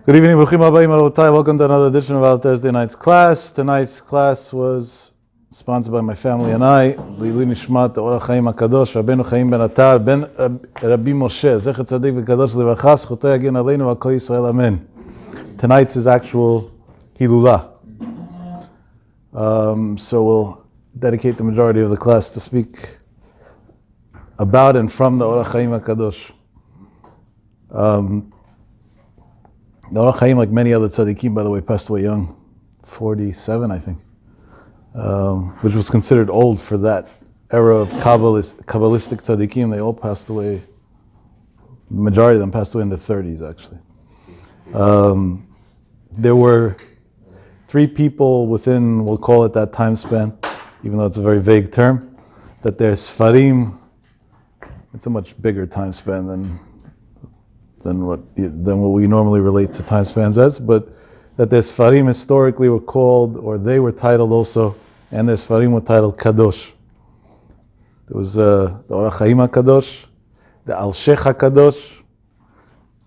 Good evening, Bruchim Habayim Rabotai. Welcome to another edition of our Thursday night's class. Tonight's class was sponsored by my family and I. L'ilui Nishmat HaChaim HaKadosh, Rabbeinu Chaim ben Atar, ben Rabbi Moshe, Zecher Tzadik v'Kadosh Livracha, Zchutei Yagen Aleinu v'Kol Yisrael Amen. Tonight's is actual Hillula. So we'll dedicate the majority of the class to speak about and from the HaChaim HaKadosh. The HaChaim, like many other tzaddikim, by the way, passed away young, 47, I think, which was considered old for that era of Kabbalistic tzaddikim. They all passed away, the majority of them passed away in their 30s, actually. There were three people within, we'll call it that time span, even though it's a very vague term, that they're Sfarim. It's a much bigger time span than what we normally relate to time spans as, but that their Sfarim historically were called, or they were titled also, and their Sfarim were titled Kadosh. There was the HaChaim HaKadosh, the Alshech HaKadosh,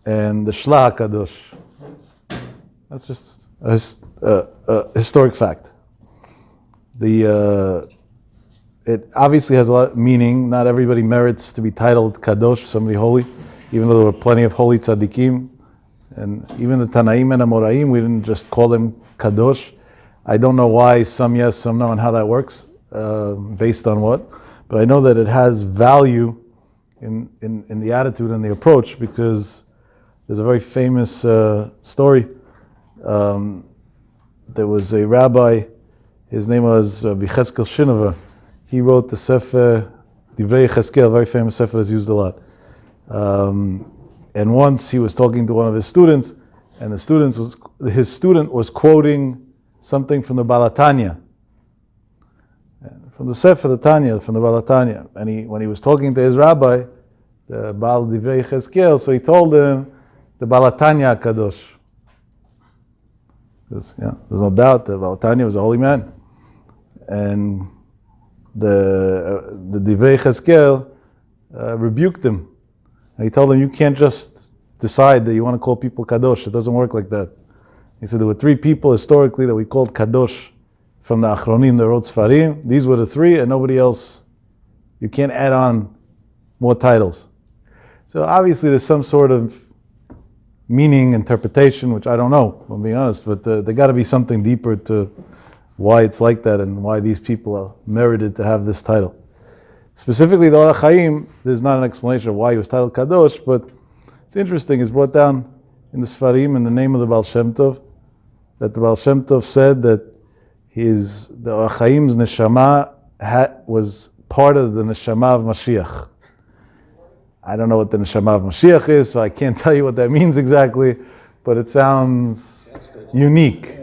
and the Shlah HaKadosh. That's just a historic fact. It obviously has a lot of meaning. Not everybody merits to be titled Kadosh, somebody holy, even though there were plenty of holy tzaddikim, and even the Tanaim and Amoraim, we didn't just call them Kadosh. I don't know why, some yes, some no, and how that works, based on what, but I know that it has value in the attitude and the approach, because there's a very famous story. There was a rabbi, his name was Vicheskel Shinova. He wrote the Sefer Divrei Cheskel, a very famous Sefer that's used a lot. And once he was talking to one of his students, and his student was quoting something from the Balatanya, from the Sefer, the Tanya, from the Balatanya. And when he was talking to his rabbi, the Baal Divrei Cheskel, so he told him the Balatanya Kadosh. Because there's no doubt that Balatanya was a holy man, and the Divrei Cheskel rebuked him. And he told him, you can't just decide that you want to call people Kadosh. It doesn't work like that. He said there were three people historically that we called Kadosh from the Achronim, the wrote Sfarim. These were the three, and nobody else. You can't add on more titles. So obviously there's some sort of meaning, interpretation, which I don't know, I'll be honest, but there got to be something deeper to why it's like that and why these people are merited to have this title. Specifically, the HaChaim, there's not an explanation of why he was titled Kadosh, but it's interesting. It's brought down in the Sfarim in the name of the Baal Shem Tov, that the Baal Shem Tov said that the HaChaim's neshama was part of the neshama of Mashiach. I don't know what the neshama of Mashiach is, so I can't tell you what that means exactly, but it sounds unique.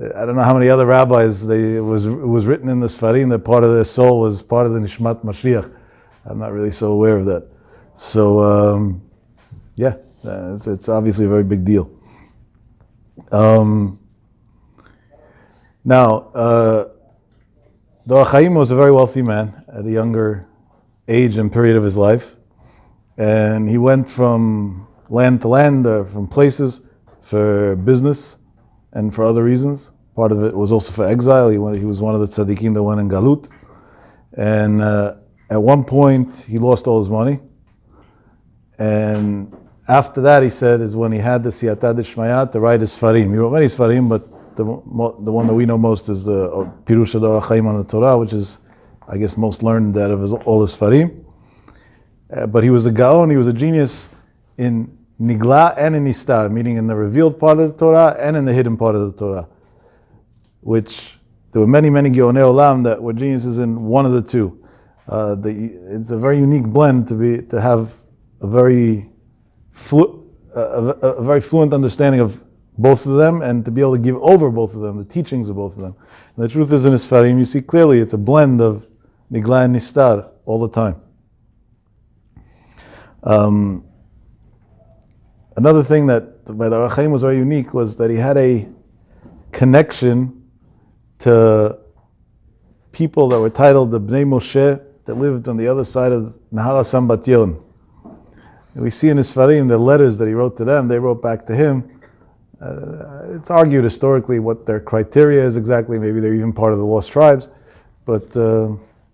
I don't know how many other rabbis it was written in the Sfarim that part of their soul was part of the Nishmat Mashiach. I'm not really so aware of that. So, it's obviously a very big deal. Now, the HaChaim was a very wealthy man at a younger age and period of his life. And he went from land to land, from places for business and for other reasons. Part of it was also for exile. He was one of the tzaddikim that went in Galut. And at one point, he lost all his money. And after that, he said, is when he had the Siyata D'Shmaya to write his Sfarim. He wrote many Sfarim, but the one that we know most is the Pirush HaChaim on the Torah, which is, I guess, most learned out of all his Sfarim. But he was a Gaon, he was a genius in Nigla and in Nistar, meaning in the revealed part of the Torah and in the hidden part of the Torah. Which, there were many, many Geonei Olam that were geniuses in one of the two. It's a very unique blend to have a very fluent understanding of both of them, and to be able to give over both of them, the teachings of both of them. And the truth is, in his Sfarim, you see clearly it's a blend of Nigla and Nistar all the time. Another thing that by the HaChaim was very unique was that he had a connection to people that were titled the Bnei Moshe that lived on the other side of Nahar Sambat Yon. And we see in his Sfarim, the letters that he wrote to them, they wrote back to him. It's argued historically what their criteria is exactly. Maybe they're even part of the lost tribes. But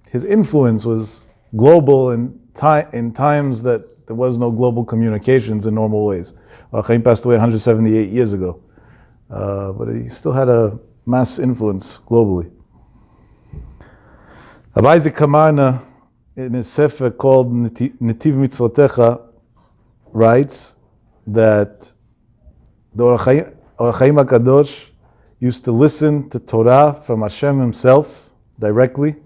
his influence was global in times that there was no global communications in normal ways. HaChaim passed away 178 years ago. But he still had a mass influence globally. Rabbi Isaac Kamarna, in his sefer called Netiv Mitzvotecha, writes that the HaChaim HaKadosh used to listen to Torah from Hashem himself directly,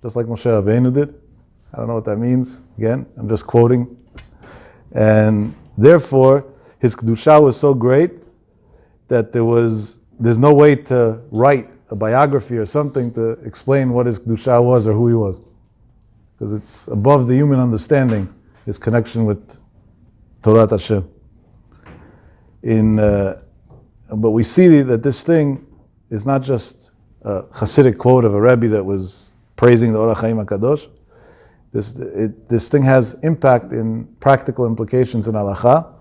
just like Moshe Rabbeinu did. I don't know what that means. Again, I'm just quoting. And therefore, his Kedusha was so great that there's no way to write a biography or something to explain what his Kedusha was or who he was. Because it's above the human understanding, his connection with Torah Hashem. But we see that this thing is not just a Hasidic quote of a Rebbe that was praising the HaChaim HaKadosh. This thing has impact in practical implications in halacha.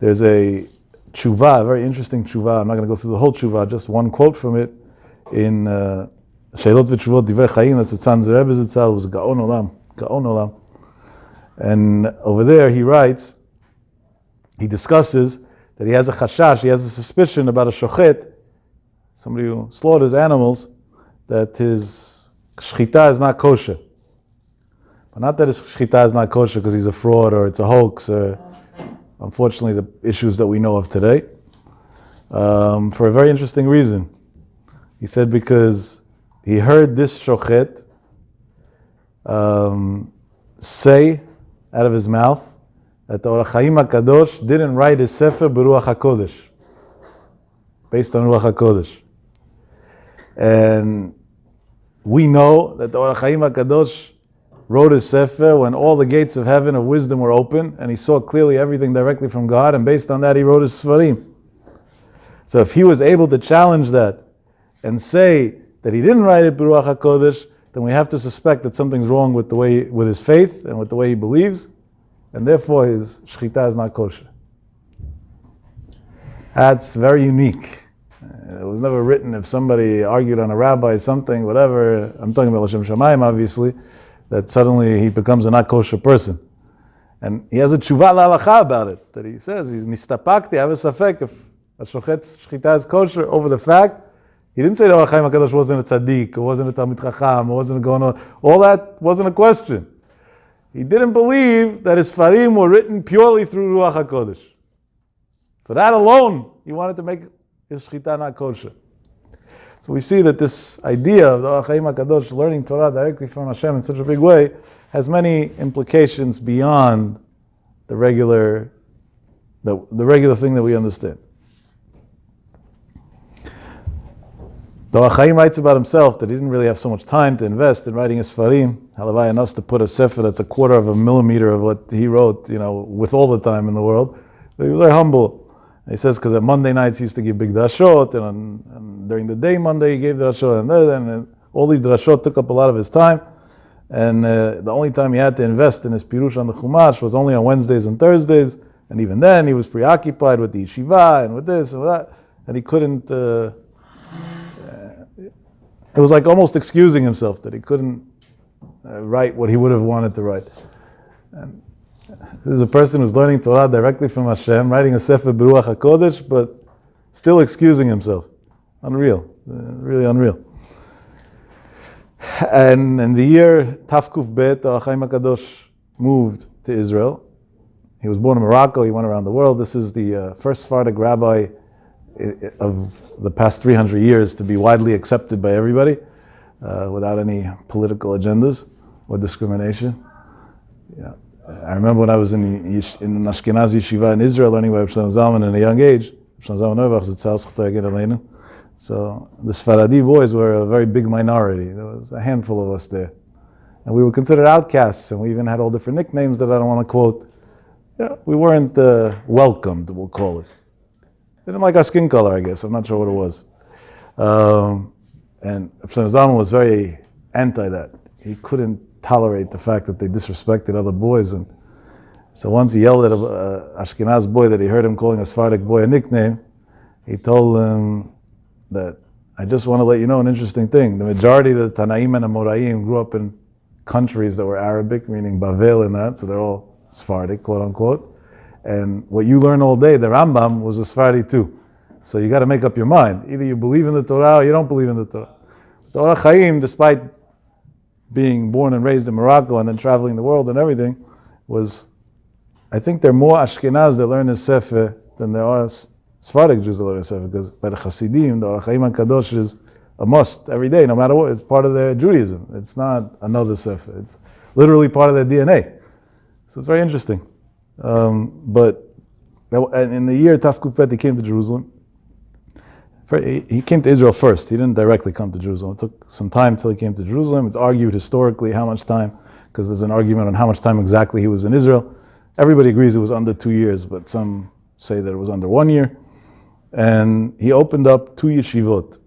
There's a tshuva, a very interesting tshuva. I'm not going to go through the whole tshuva, just one quote from it in Sheilot v'Tshuvot Divrei Chaim. That's the Tzanz Rebbe Zitzal, was Gaon Olam. And over there he discusses that he has a chashash, he has a suspicion about a shochet, somebody who slaughters animals, that his shchita is not kosher. But not that his shchita is not kosher because he's a fraud or it's a hoax, or unfortunately the issues that we know of today, for a very interesting reason. He said because he heard this shochet say out of his mouth that the HaChaim HaKadosh didn't write his sefer b'ruach HaKodesh, based on ruach HaKodesh. And we know that the HaChaim HaKadosh wrote his sefer when all the gates of heaven of wisdom were open, and he saw clearly everything directly from God, and based on that he wrote his Sfarim. So if he was able to challenge that and say that he didn't write it b'ruach HaKodesh, then we have to suspect that something's wrong with his faith and with the way he believes, and therefore his shchita is not kosher. That's very unique. It was never written if somebody argued on a rabbi something, whatever. I'm talking about L'Shem Shamayim, obviously, that suddenly he becomes a not kosher person. And he has a tshuva l'halacha about it, that he says, he's nistapakti, I have a safek, if a shchita is kosher, over the fact, he didn't say that HaChaim HaKadosh wasn't a tzaddik, or wasn't a talmid chacham, or wasn't a gono, all that wasn't a question. He didn't believe that his Sfarim were written purely through Ruach HaKodesh. For that alone, he wanted to make his shchita not kosher. So we see that this idea of the HaChaim HaKadosh learning Torah directly from Hashem in such a big way has many implications beyond the regular thing that we understand. The HaChaim writes about himself that he didn't really have so much time to invest in writing his Sfarim. Halavai and us to put a sefer that's 1/4 of a millimeter of what he wrote, with all the time in the world. But he was very humble. And he says because on Monday nights he used to give big drashot, and during the day Monday he gave drashot, and all these drashot took up a lot of his time. And the only time he had to invest in his pirush on the Chumash was only on Wednesdays and Thursdays. And even then he was preoccupied with the yeshiva and with this and with that, and he couldn't. It was like almost excusing himself that he couldn't write what he would have wanted to write. And this is a person who's learning Torah directly from Hashem, writing a sefer b'ruach HaKodesh, but still excusing himself. Unreal, really unreal. And in the year Tafkuf Bet, HaChaim HaKadosh moved to Israel. He was born in Morocco, he went around the world. This is the first Sephardic rabbi of the past 300 years to be widely accepted by everybody without any political agendas or discrimination. Yeah. I remember when I was in an Ashkenazi yeshiva in Israel learning by Rav Zalman at a young age. So the Sfaradi boys were a very big minority. There was a handful of us there. And we were considered outcasts, and we even had all different nicknames that I don't want to quote. Yeah, we weren't welcomed, we'll call it. They didn't like our skin color, I guess. I'm not sure what it was. And Rav Zalman was very anti that. He couldn't tolerate the fact that they disrespected other boys. And So once he yelled at a Ashkenaz boy that he heard him calling a Sephardic boy a nickname, he told him that, I just want to let you know an interesting thing. The majority of the Tanaim and Amoraim grew up in countries that were Arabic, meaning Bavel and that, so they're all Sephardic, quote unquote. And what you learn all day, the Rambam was a Sephardi too. So you got to make up your mind. Either you believe in the Torah or you don't believe in the Torah. The HaChaim, despite being born and raised in Morocco and then traveling the world and everything, was, I think there are more Ashkenaz that learn this Sefer than there are Sephardic Jews that learn this Sefer, because by the Hasidim, the HaChaim HaKadosh is a must every day, no matter what. It's part of their Judaism. It's not another Sefer. It's literally part of their DNA. So it's very interesting. But in the year Tafkufet, he came to Jerusalem. He came to Israel first. He didn't directly come to Jerusalem. It took some time till he came to Jerusalem. It's argued historically how much time, because there's an argument on how much time exactly he was in Israel. Everybody agrees it was under 2 years, but some say that it was under 1 year. And he opened up 2 yeshivot.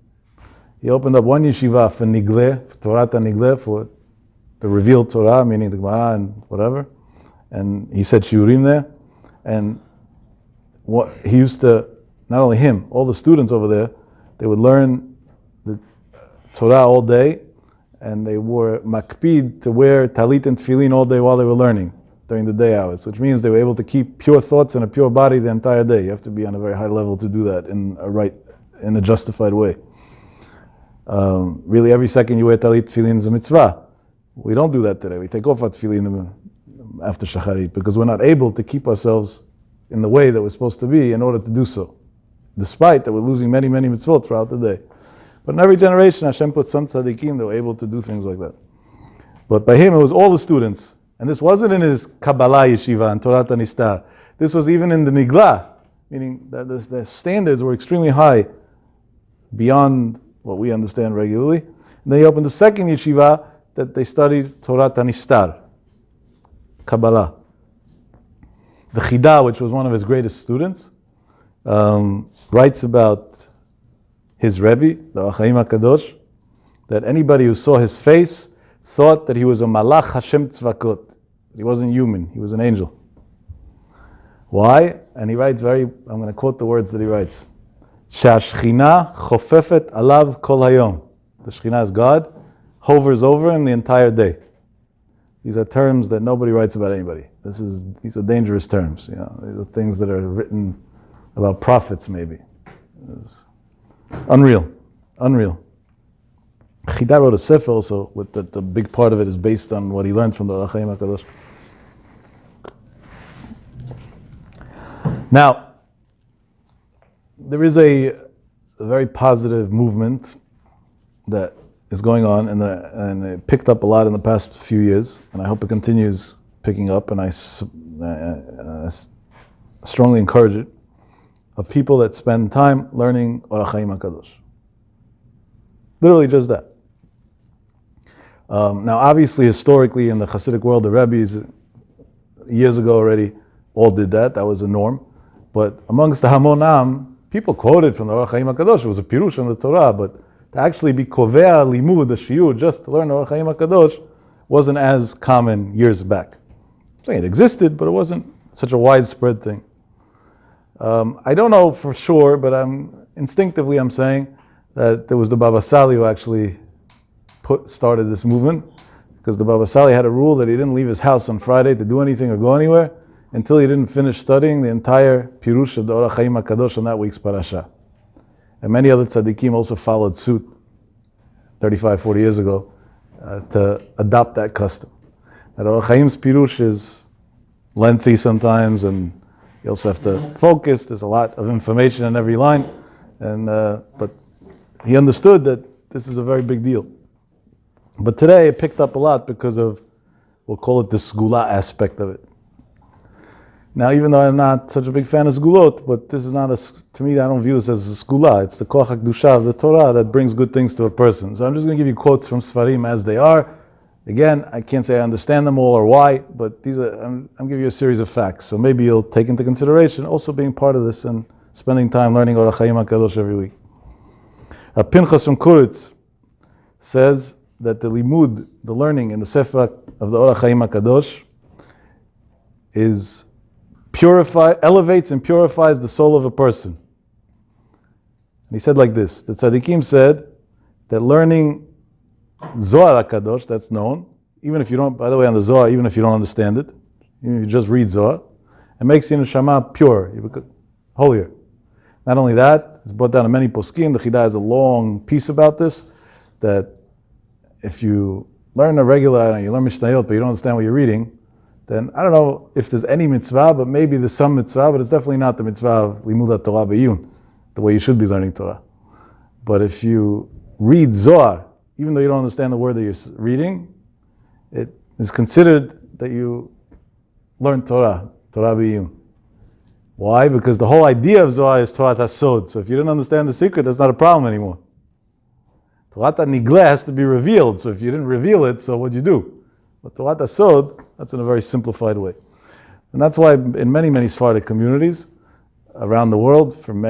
He opened up one yeshiva for Nigleh, for Torah Nigleh, for the revealed Torah, meaning the Gemara and whatever. And he said shiurim there. And what he used to, not only him, all the students over there, they would learn the Torah all day, and they were makpid to wear talit and tefillin all day while they were learning during the day hours, which means they were able to keep pure thoughts and a pure body the entire day. You have to be on a very high level to do that in a justified way. Really, every second you wear talit tefillin is a mitzvah. We don't do that today. We take off our tefillin after shacharit because we're not able to keep ourselves in the way that we're supposed to be in order to do so, despite that we're losing many, many mitzvot throughout the day. But in every generation, Hashem put some tzaddikim that were able to do things like that. But by him, it was all the students. And this wasn't in his Kabbalah yeshiva and Torah Nistar. This was even in the Nigla, meaning that the standards were extremely high beyond what we understand regularly. And then he opened the second yeshiva that they studied Torah Nistar, Kabbalah. The Chida, which was one of his greatest students, writes about his Rebbe, the HaChaim HaKadosh, that anybody who saw his face thought that he was a Malach Hashem Tzvakot. He wasn't human, he was an angel. Why? And he writes I'm going to quote the words that he writes. Shashchina chofefet alav kol hayom. The Shekhinah is God, hovers over him the entire day. These are terms that nobody writes about anybody. These are dangerous terms. These are things that are written about prophets, maybe. It's unreal. Chida wrote a sefer also, with the big part of it is based on what he learned from the HaChaim HaKadosh. Now, there is a very positive movement that is going on, and it picked up a lot in the past few years, and I hope it continues picking up, and I strongly encourage it, of people that spend time learning HaChaim HaKadosh. Literally just that. Now, obviously, historically, in the Hasidic world, the Rebbes, years ago already, all did that. That was a norm. But amongst the Hamon Am, people quoted from the HaChaim HaKadosh. It was a pirush in the Torah, but to actually be kovea limud, a shiur, just to learn the HaChaim HaKadosh, wasn't as common years back. I'm saying it existed, but it wasn't such a widespread thing. I don't know for sure, but instinctively I'm saying that there was the Baba Sali who actually started this movement, because the Baba Sali had a rule that he didn't leave his house on Friday to do anything or go anywhere until he didn't finish studying the entire Pirush of the Or HaChaim HaKadosh on that week's parasha. And many other tzaddikim also followed suit 35, 40 years ago to adopt that custom. That Or HaChaim's Pirush is lengthy sometimes, and you also have to focus. There's a lot of information in every line, but he understood that this is a very big deal. But today it picked up a lot because of, we'll call it the Segula aspect of it. Now, even though I'm not such a big fan of Segulot, but this is not to me, I don't view this as a Segula. It's the Koach HaKdusha of the Torah that brings good things to a person. So I'm just going to give you quotes from Sfarim as they are. Again, I can't say I understand them all or why, but I'm giving you a series of facts. So maybe you'll take into consideration also being part of this and spending time learning Or HaChaim HaKadosh every week. Pinchas from Kuritz says that the limud, the learning in the Sefer of the Or HaChaim HaKadosh, elevates and purifies the soul of a person. And he said like this, the tzaddikim said that learning Zohar HaKadosh, that's known, even if you don't, by the way, on the Zohar, even if you don't understand it, even if you just read Zohar, it makes your neshama pure, you become holier. Not only that, it's brought down in many poskim, the Chidah has a long piece about this, that if you learn a regular, you learn Mishnayot, but you don't understand what you're reading, then I don't know if there's any mitzvah, but maybe there's some mitzvah, but it's definitely not the mitzvah of Limud Torah B'yun, the way you should be learning Torah. But if you read Zohar, even though you don't understand the word that you're reading, it is considered that you learned Torah B'yun. Why? Because the whole idea of Zohar is Torah Tasod. So if you didn't understand the secret, that's not a problem anymore. Torah Nigleh has to be revealed. So if you didn't reveal it, so what'd you do? But Torah Tasod, that's in a very simplified way. And that's why in many, many Sephardic communities around the world, from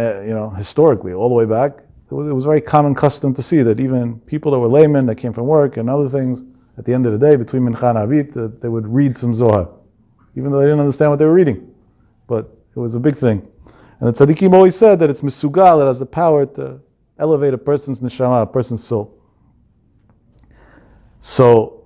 historically, all the way back, it was a very common custom to see that even people that were laymen, that came from work and other things, at the end of the day, between Mincha and Avit, they would read some Zohar, even though they didn't understand what they were reading. But it was a big thing. And the tzaddikim always said that it's misugal, it has the power to elevate a person's neshama, a person's soul. So,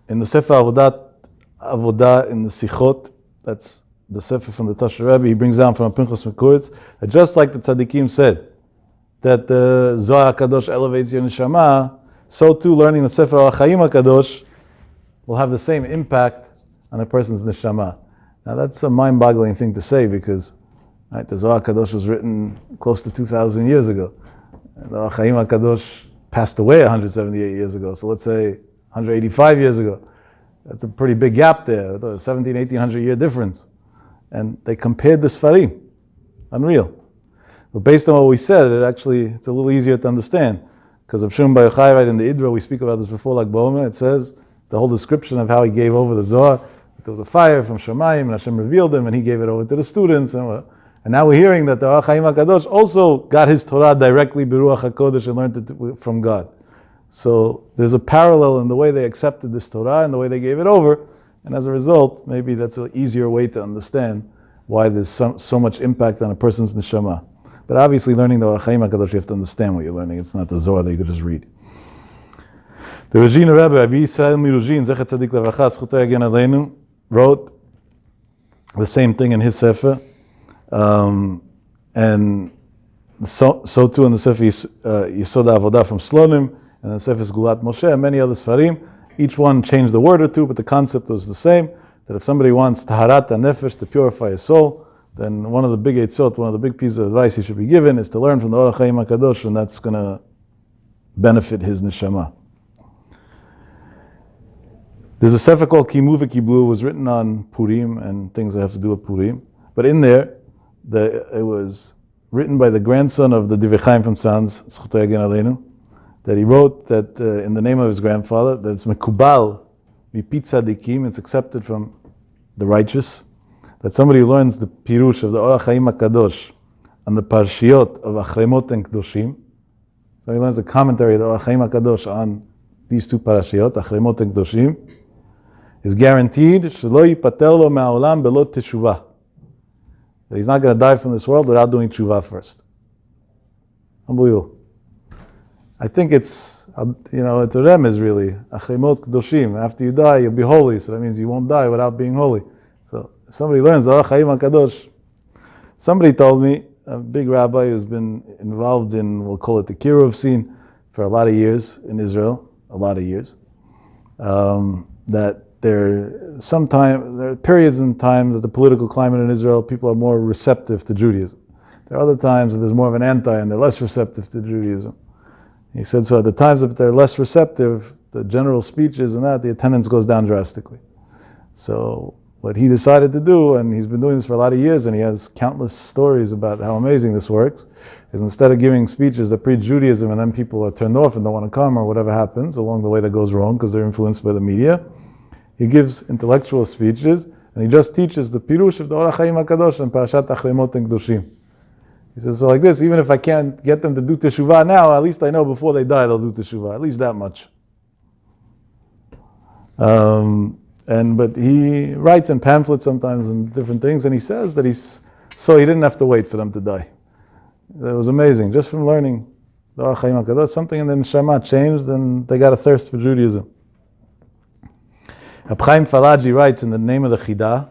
in the Sefer Avodah, in the Sichot, that's the Sefer from the Tasher Rebbe, he brings down from Pinchas Mekuritz, that just like the tzaddikim said, that the Zohar HaKadosh elevates your neshama, so too learning the Sefer HaChaim HaKadosh will have the same impact on a person's neshama. Now that's a mind-boggling thing to say because the Zohar HaKadosh was written close to 2,000 years ago. And the HaChaim HaKadosh passed away 178 years ago, so let's say 185 years ago. That's a pretty big gap there, 1,1800 year difference. And they compared the Sfarim. Unreal. But based on what we said, it's a little easier to understand. Because of Shimon Bar Yochai, right in the Idra, we speak about this before, like B'omer, it says, the whole description of how he gave over the Zohar, there was a fire from Shemayim, and Hashem revealed him, and he gave it over to the students. And now we're hearing that the HaChaim HaKadosh also got his Torah directly B'ruach HaKodesh and learned it from God. So there's a parallel in the way they accepted this Torah and the way they gave it over, and as a result, maybe that's an easier way to understand why there's so much impact on a person's neshama. But obviously, learning the HaChaim HaKadosh, you have to understand what you're learning. It's not the Zohar that you could just read. The Rajin Rebbe, Rabbi Yisrael Miruzhin, Zecher Tzadik Levacha, Zchutei Yagen Aleinu, wrote the same thing in his Sefer, and so too in the Sefer Yesod HaAvodah from Slonim, and the Sefer Gulat Moshe, and many other Sfarim. Each one changed a word or two, but the concept was the same, that if somebody wants Taharat HaNefesh, to purify his soul, then one of the big eitzot, one of the big pieces of advice he should be given is to learn from the Or HaChaim HaKadosh, and that's going to benefit his neshama. There's a sefer called Kimu V'Kiblu. It was written on Purim and things that have to do with Purim. But in there, it was written by the grandson of the Divrei Chaim from Sanz, Zchutei Yagen Aleinu, that he wrote that in the name of his grandfather, that it's Mekubal Mipit Tzadikim, it's accepted from the righteous, that somebody who learns the Pirush of the Or HaChaim HaKadosh on the Parshiot of Achremot and Kedoshim, so he learns the commentary of the Or HaChaim HaKadosh on these two Parashiot, Achremot and Kedoshim, is guaranteed shelo yipater lo ma'olam belo teshuvah, that he's not going to die from this world without doing teshuvah first. Unbelievable. I think it's a remez really. Achremot kedoshim. After you die, you'll be holy. So that means you won't die without being holy. So if somebody learns the HaChaim HaKadosh, somebody told me, a big rabbi who's been involved in, we'll call it the Kiruv scene, for a lot of years in Israel, that there are periods and times that the political climate in Israel, people are more receptive to Judaism. There are other times that there's more of an anti and they're less receptive to Judaism. He said, so at the times that they're less receptive, the general speeches and that, the attendance goes down drastically. So what he decided to do, and he's been doing this for a lot of years, and he has countless stories about how amazing this works, is instead of giving speeches that preach Judaism and then people are turned off and don't want to come or whatever happens along the way that goes wrong because they're influenced by the media, he gives intellectual speeches and he just teaches the Pirush of the Or HaChaim HaKadosh and Parashat Achremot and Kedoshim. He says, so like this, even if I can't get them to do Teshuvah now, at least I know before they die they'll do Teshuvah, at least that much. But he writes in pamphlets sometimes and different things, and he says that he didn't have to wait for them to die. That was amazing, just from learning the HaChaim HaKadosh, something in the neshama changed, and they got a thirst for Judaism. HaChaim Falaji writes in the name of the Chidah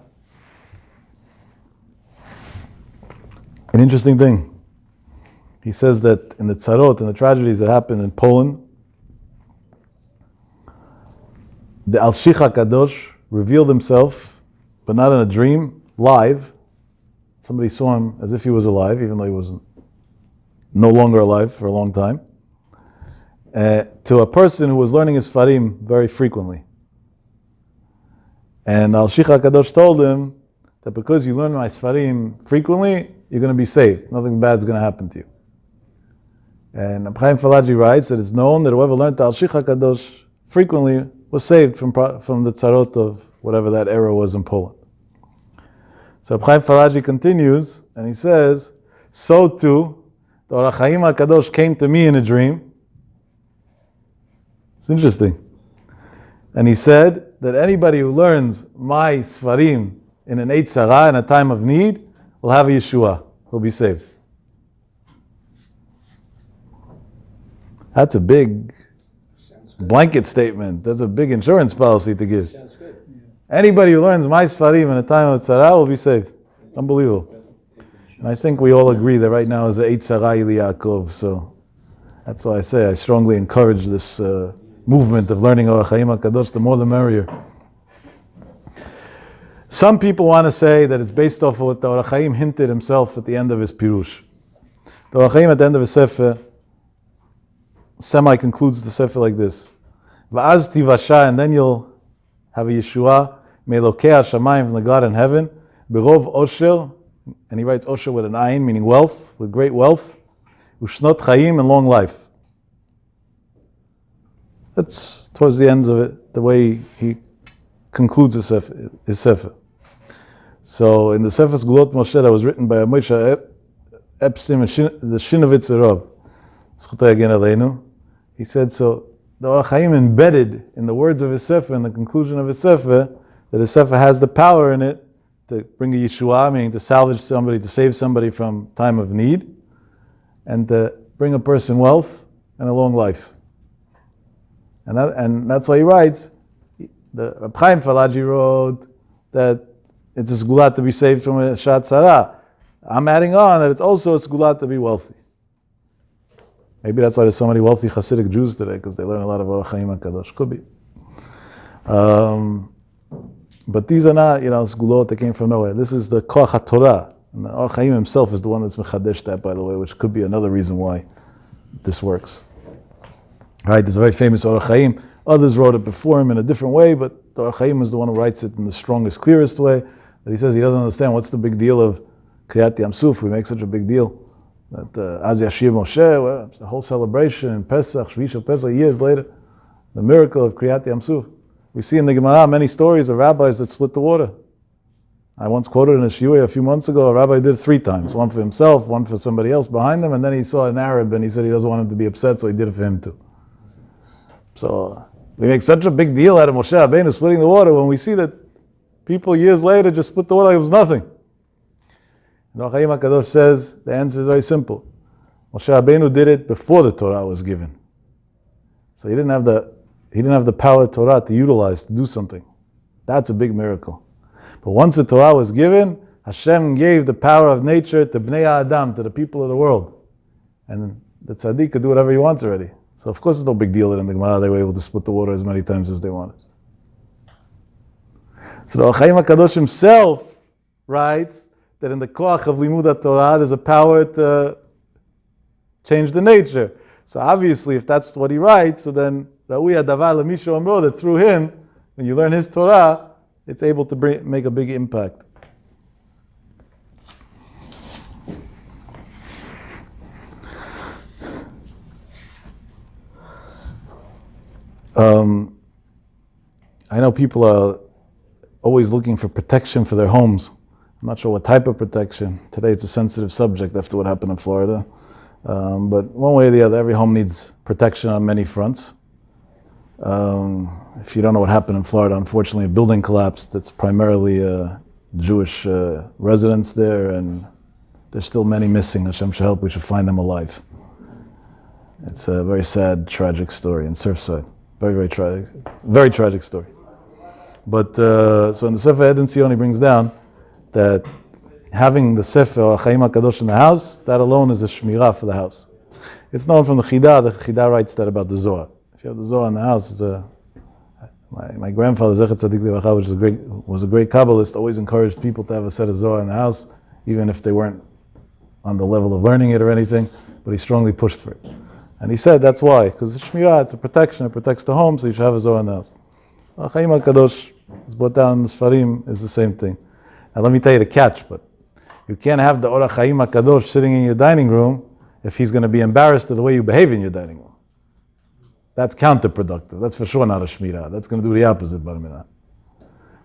an interesting thing. He says that in the tzarot and the tragedies that happened in Poland, the Alshech HaKadosh revealed himself, but not in a dream, live. Somebody saw him as if he was alive, even though he was no longer alive for a long time, to a person who was learning his Farim very frequently. And Alshech HaKadosh told him that because you learn my Sfarim frequently, you're going to be saved. Nothing bad is going to happen to you. And HaChaim Falaji writes that it's known that whoever learned the Alshech HaKadosh frequently was saved from the tzarot of whatever that era was in Poland. So HaChaim Falaji continues, and he says, so too, the HaChaim HaKadosh came to me in a dream. It's interesting. And he said that anybody who learns my Sfarim in an Eit Sarah, in a time of need, will have a Yeshua. He'll be saved. That's a big blanket statement. That's a big insurance policy to give. Sounds good. Anybody who learns my Sfarim in a time of Tzara will be saved. Unbelievable. And I think we all agree that right now is the Eit Tzara Yaakov. So that's why I say I strongly encourage this movement of learning HaChaim HaKadosh. The more the merrier. Some people want to say that it's based off of what the HaChaim hinted himself at the end of his Pirush. The HaChaim at the end of his Sefer semi-concludes the Sefer like this. Va'az tivasha, and then you'll have a Yeshua, me'elokei HaShamayim, from the God in heaven, berov osher, and he writes osher with an ayin, meaning wealth, with great wealth, ushnot chayim, and long life. That's towards the ends of it, the way he concludes his Sefer. So in the Sefer Sgulot Moshe that was written by Moshe Epstein, the Shinovitz Rav, Zchut Yagen Aleinu, he said, so the Or HaChaim embedded in the words of his Sefer, in the conclusion of his Sefer, that his Sefer has the power in it to bring a Yeshua, meaning to salvage somebody, to save somebody from time of need, and to bring a person wealth and a long life. And that's why he writes, the Reb Chaim Falaji wrote that it's a sgulat to be saved from a shat sarah. I'm adding on that it's also a sgulat to be wealthy. Maybe that's why there's so many wealthy Hasidic Jews today, because they learn a lot of HaChaim HaKadosh. Could be. But these are not, sgulot that came from nowhere. This is the Koach HaTorah. And the HaChaim himself is the one that's mechadesh that, by the way, which could be another reason why this works. Right, there's a very famous Or HaChaim. Others wrote it before him in a different way, but the Or HaChaim is the one who writes it in the strongest, clearest way. That he says he doesn't understand what's the big deal of Kriyat Yam Suf. We make such a big deal that Az Yashir Moshe, well, it's a whole celebration in Pesach, Shvish of Pesach, years later, the miracle of Kriyat Yam Suf. We see in the Gemara many stories of rabbis that split the water. I once quoted in a shiur a few months ago, a rabbi did 3 times, one for himself, one for somebody else behind him, and then he saw an Arab and he said he doesn't want him to be upset, so he did it for him too. So we make such a big deal out of Moshe Rabbeinu splitting the water when we see that people years later just split the water like it was nothing. The HaChaim HaKadosh says the answer is very simple. Moshe Rabbeinu did it before the Torah was given. So he didn't have the power of Torah to utilize, to do something. That's a big miracle. But once the Torah was given, Hashem gave the power of nature to Bnei Adam, to the people of the world. And the tzaddik could do whatever he wants already. So of course it's no big deal that in the Gemara they were able to split the water as many times as they wanted. So the HaChaim HaKadosh himself writes that in the koach of Limud Torah there's a power to change the nature. So obviously if that's what he writes, so then Ra'ui Hadavar Lemishu Amro, that through him, when you learn his Torah, it's able to make a big impact. I know people are always looking for protection for their homes. I'm not sure what type of protection. Today it's a sensitive subject after what happened in Florida. But one way or the other, every home needs protection on many fronts. if you don't know what happened in Florida, unfortunately a building collapsed that's primarily Jewish residents there, and there's still many missing. Hashem should help, we should find them alive. It's a very sad, tragic story in Surfside. Very tragic story. But so in the Sefer Eden Sion he brings down that having the Sefer HaChaim HaKadosh in the house, that alone is a shmirah for the house. It's known from the Chida writes that about the Zohar. If you have the Zohar in the house, it's my grandfather, Zecher Tzadik Levacha, which was a great Kabbalist, always encouraged people to have a set of Zohar in the house, even if they weren't on the level of learning it or anything, but he strongly pushed for it. And he said that's why, because it's shmirah, it's a protection, it protects the home, so you should have a Zohar in the house. HaChaim HaKadosh is brought down in the Sfarim, is the same thing. Now let me tell you the catch, but you can't have the Or HaChaim HaKadosh sitting in your dining room if he's going to be embarrassed at the way you behave in your dining room. That's counterproductive. That's for sure not a shmirah. That's going to do the opposite, Bar Minah.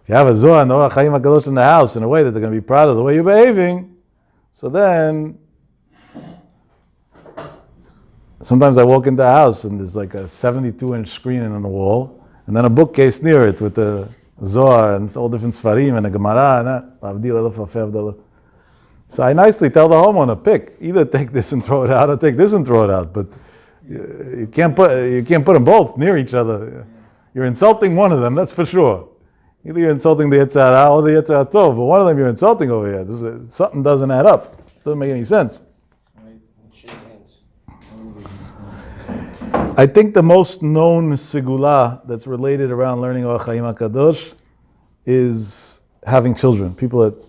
If you have a Zohar and the Or HaChaim HaKadosh in the house in a way that they're going to be proud of the way you're behaving, so then sometimes I walk into a house and there's like a 72-inch screen on the wall, and then a bookcase near it with the Zohar and all different Sfarim and a Gemara and that. So I nicely tell the homeowner, pick, either take this and throw it out or take this and throw it out, but you can't put them both near each other. You're insulting one of them, that's for sure. Either you're insulting the Yetzer Hara or the Yetzer Hatov, but one of them you're insulting over here. Something doesn't add up. Doesn't make any sense. I think the most known segula that's related around learning Or HaChaim HaKadosh is having children. People that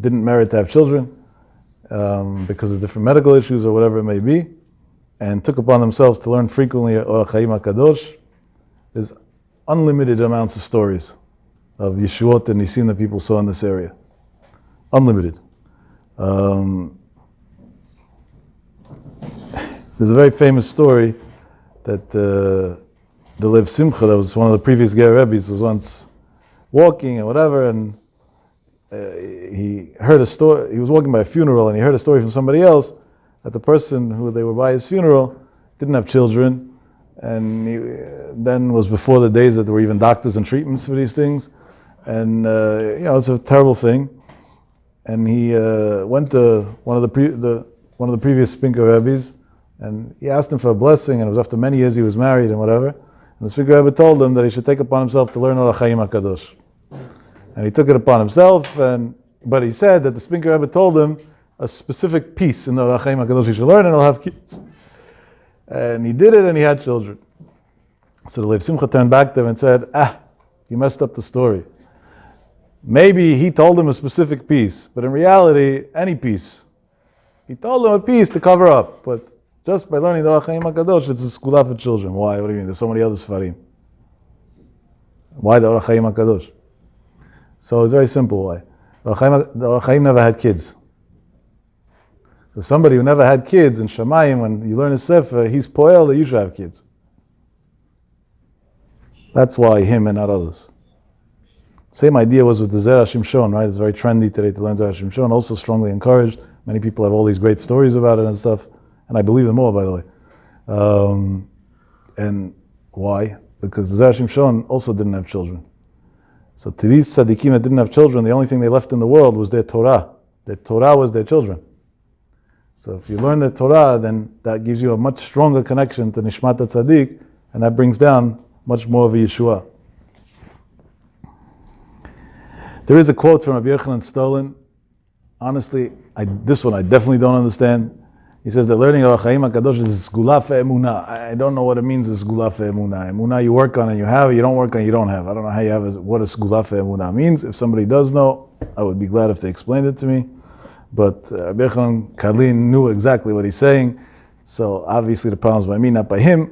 didn't merit to have children because of different medical issues or whatever it may be, and took upon themselves to learn frequently Or HaChaim HaKadosh. There's unlimited amounts of stories of Yeshivot and Nisim that people saw in this area. Unlimited. There's a very famous story that the Lev Simcha, that was one of the previous Ger Rebbes, was once walking and whatever, and he heard a story. He was walking by a funeral, and he heard a story from somebody else that the person who they were by his funeral didn't have children, and then was before the days that there were even doctors and treatments for these things, and it's a terrible thing. And he went to one of the previous Spinker Rebbes, and he asked him for a blessing, and it was after many years he was married and whatever. And the Spinker Rebbe told him that he should take upon himself to learn Or HaChaim HaKadosh. And he took it upon himself, but he said that the Spinker Rebbe told him a specific piece in the Or HaChaim HaKadosh he should learn, and he'll have kids. And he did it, and he had children. So the Lev Simcha turned back to him and said, you messed up the story. Maybe he told him a specific piece, but in reality, any piece. He told him a piece to cover up, but just by learning the Or HaChaim HaKadosh, it's a skula for children. Why? What do you mean? There's so many other Sfarim. Why the Or HaChaim HaKadosh? So it's very simple why. The Or HaChaim never had kids. So somebody who never had kids in Shamayim, when you learn his Sefer, he's poel that you should have kids. That's why him and not others. Same idea was with the Zera Shimshon, right? It's very trendy today to learn Zera Shimshon, also strongly encouraged. Many people have all these great stories about it and stuff, and I believe them all, by the way. And why? Because the Zera Shimshon also didn't have children. So to these tzaddikim that didn't have children, the only thing they left in the world was their Torah. Their Torah was their children. So if you learn the Torah, then that gives you a much stronger connection to Nishmat HaTzaddik, and that brings down much more of a Yeshua. There is a quote from Rabbi Yochanan Stolen. Honestly, this one I definitely don't understand. He says that learning Or HaChaim HaKadosh is Sgula Fe'emunah. I don't know what it means, Sgula Fe'emunah. Emunah you work on and you have, you don't work on, you don't have. I don't know how you have, what a Sgula Fe'emunah means. If somebody does know, I would be glad if they explained it to me. But Rabbi Yochanan Kalin knew exactly what he's saying. So obviously the problem's by me, not by him.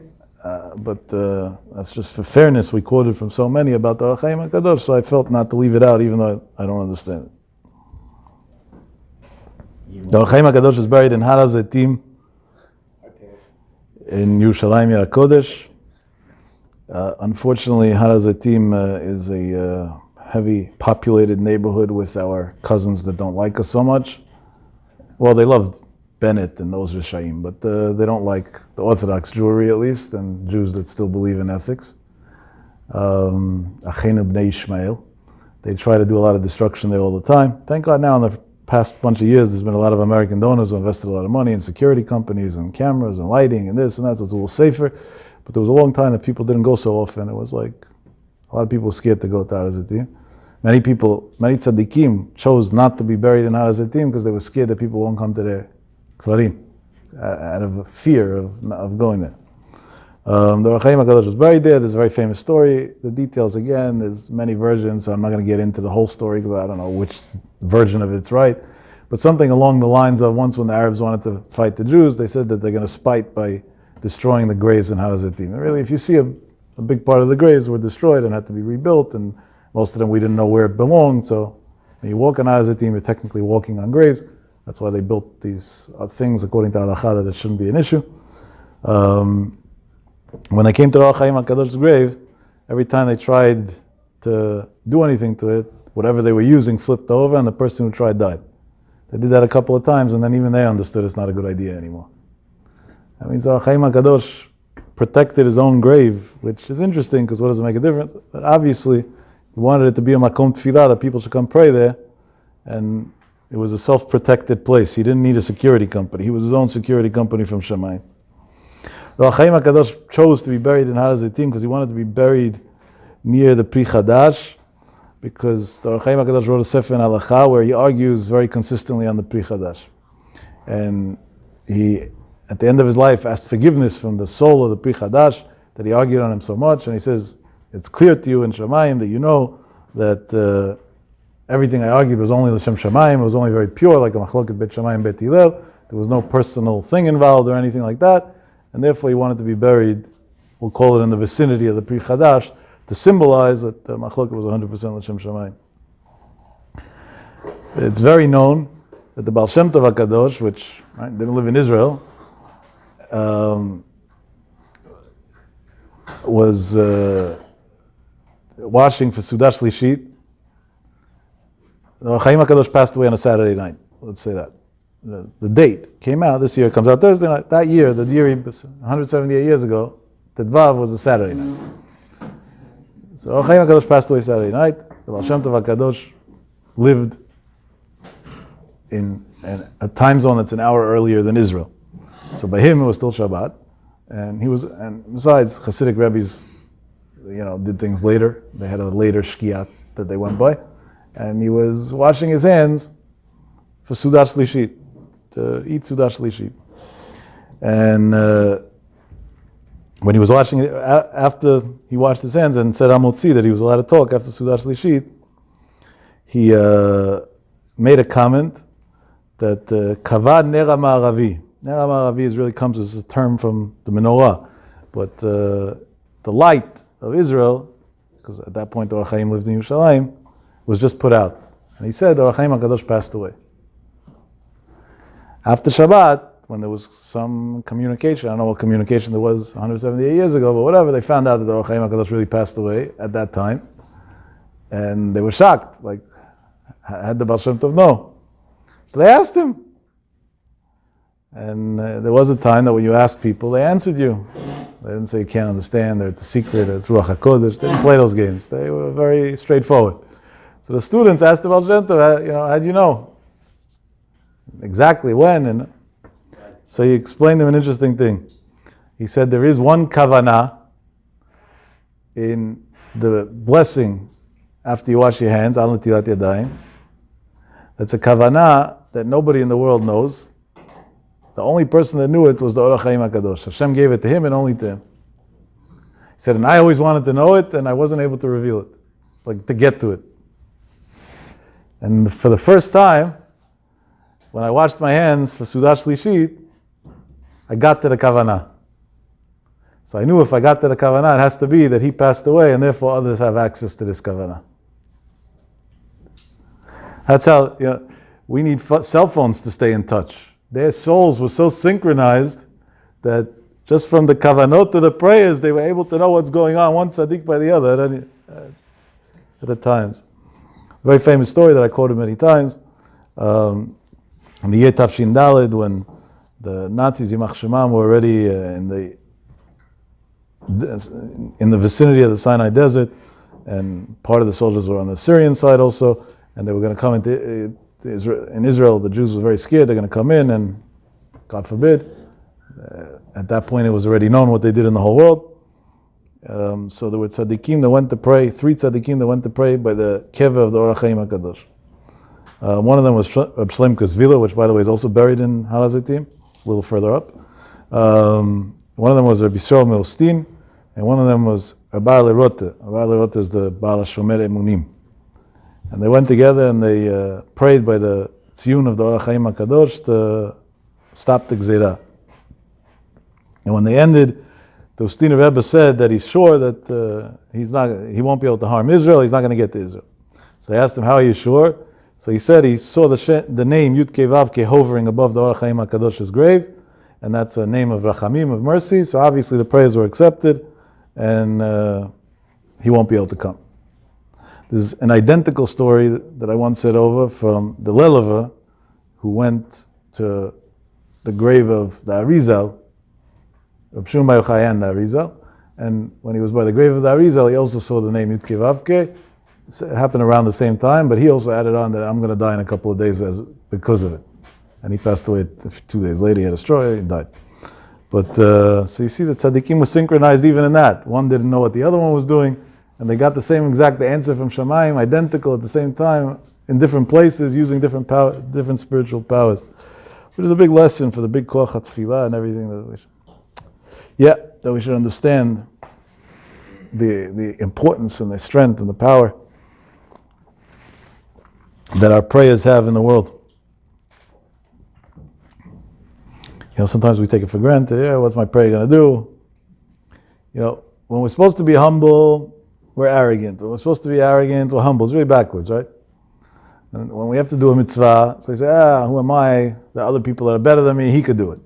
But that's just for fairness. We quoted from so many about the Or HaChaim HaKadosh, so I felt not to leave it out, even though I don't understand it. The Or HaChaim HaKadosh is buried in Har HaZeitim in Yerushalayim HaKodesh. Unfortunately, Har HaZeitim is a heavy populated neighborhood with our cousins that don't like us so much. Well, they love Bennett and those Rishaim, but they don't like the Orthodox Jewry at least, and Jews that still believe in ethics. Achenu Bnei Ishmael. They try to do a lot of destruction there all the time. Thank God now in the past bunch of years there's been a lot of American donors who invested a lot of money in security companies and cameras and lighting and this and that, so it's a little safer. But there was a long time that people didn't go so often. It was like a lot of people were scared to go to Har HaZitim. Many tzaddikim chose not to be buried in Har HaZitim because they were scared that people won't come to their kvarim out of fear of going there. The HaChaim HaKadosh was buried there. There's a very famous story. The details, again, there's many versions, so I'm not going to get into the whole story because I don't know which version of it's right. But something along the lines of once when the Arabs wanted to fight the Jews, they said that they're going to spite by destroying the graves in Har HaZitim. And really, if you see a big part of the graves were destroyed and had to be rebuilt, and most of them we didn't know where it belonged, so when you walk on Har HaZitim, you're technically walking on graves. That's why they built these things according to Halacha that it shouldn't be an issue. When they came to the HaChaim HaKadosh's grave, every time they tried to do anything to it, whatever they were using flipped over and the person who tried died. They did that a couple of times and then even they understood it's not a good idea anymore. That means the HaChaim HaKadosh protected his own grave, which is interesting because what does it make a difference? But obviously, he wanted it to be a makom tefillah, that people should come pray there, and it was a self-protected place. He didn't need a security company. He was his own security company from Shemayim. The HaChaim HaKadosh chose to be buried in Har HaZitim because he wanted to be buried near the Pri Chadash, because the HaChaim HaKadosh wrote a Sefer in Halacha where he argues very consistently on the Pri Chadash. And he, at the end of his life, asked forgiveness from the soul of the Pri Chadash that he argued on him so much, and he says, it's clear to you in Shemayim that you know that everything I argued was only L'Shem Shemayim, it was only very pure, like a Machloket Bet Shemayim Bet Hillel. There was no personal thing involved or anything like that. And therefore he wanted to be buried, we'll call it in the vicinity of the Pri Chadash, to symbolize that the Machloket was 100% L'Shem Shamayim. It's very known that the Baal Shem Tov HaKadosh, which didn't live in Israel, was washing for Sudah Shlishit. The HaChaim HaKadosh passed away on a Saturday night, let's say that. The date came out, this year comes out Thursday night. That year, 178 years ago, Tedvav was a Saturday night. So HaChaim HaKadosh passed away Saturday night. The Baal Shem Tov HaKadosh lived in a time zone that's an hour earlier than Israel. So by him it was still Shabbat. And besides, Hasidic rabbis, did things later. They had a later shkiat that they went by. And he was washing his hands for Sudah Shlishit, to eat Sudah Shlishit. And when he was washing it, after he washed his hands and said Amotzi, that he was allowed to talk after Sudah Shlishit, he made a comment that Kavad Nera Ma'aravi. Nera Ma'aravi really comes as a term from the menorah, but the light of Israel, because at that point the HaChaim lived in Yerushalayim, was just put out. And he said the HaChaim HaKadosh passed away. After Shabbat, when there was some communication, I don't know what communication there was 178 years ago, but whatever, they found out that the HaChaim HaKadosh really passed away at that time. And they were shocked, like, had the Baal Shem Tov know? So they asked him. And there was a time that when you asked people, they answered you. They didn't say you can't understand, or it's a secret, or it's Ruach HaKodesh. They didn't play those games. They were very straightforward. So the students asked the Baal Shem Tov, how'd you know? Exactly when? And so he explained them an interesting thing. He said there is one kavanah in the blessing after you wash your hands, al netilat yadayim. That's a kavanah that nobody in the world knows. The only person that knew it was the Or HaChaim HaKadosh. Hashem gave it to him and only to him. He said, and I always wanted to know it and I wasn't able to reveal it, like to get to it. And for the first time, when I washed my hands for Sudah Shlishit, I got to the kavanah. So I knew if I got to the kavanah, it has to be that he passed away, and therefore others have access to this kavanah. That's how we need cell phones to stay in touch. Their souls were so synchronized that just from the kavanot to the prayers, they were able to know what's going on, one tzaddik by the other at the times. A very famous story that I quoted many times. In the year Tafshin Daled, when the Nazis, Yimach Shemam, were already in the in the vicinity of the Sinai Desert, and part of the soldiers were on the Syrian side also, and they were going to come into Israel. In Israel, the Jews were very scared. They're going to come in, and God forbid. At that point, it was already known what they did in the whole world. So there were tzaddikim that went to pray, 3 tzaddikim that went to pray by the keva of the HaChaim HaKadosh. One of them was Reb Shlomo Zvila, which by the way is also buried in Har HaZeitim, a little further up. One of them was Rabbi Yisrael Milstein, and one of them was Rabbi Lerote. Rabbi Lerote is the Baal HaShomer Emunim. And they went together and they prayed by the tziyun of the HaChaim HaKadosh to stop the Gzeirah. And when they ended, the Ustiner Rebbe said that he's sure that he won't be able to harm Israel, he's not going to get to Israel. So they asked him, how are you sure? So he said he saw the name Yud Kei Vav Kei hovering above the Or HaChaim HaKadosh's grave, and that's a name of Rachamim, of mercy, so obviously the prayers were accepted, and he won't be able to come. There's an identical story that I once said over from the Leleva, who went to the grave of the Arizal, Reb Shimon Bar Yochai and the Arizal, and when he was by the grave of the Arizal, he also saw the name Yud Kei Vav Kei. It happened around the same time, but he also added on that I'm going to die in a couple of days because of it. And he passed away 2 days later. He had a stroke, he died. But so you see that tzaddikim was synchronized even in that. One didn't know what the other one was doing, and they got the same exact answer from Shamayim, identical at the same time, in different places, using different spiritual powers. Which is a big lesson for the big koach hatfilah and everything that we should understand the importance and the strength and the power that our prayers have in the world. Sometimes we take it for granted. What's my prayer going to do? When we're supposed to be humble, we're arrogant. When we're supposed to be arrogant, we're humble. It's really backwards, right? And when we have to do a mitzvah, so we say, who am I? There are other people that are better than me. He could do it.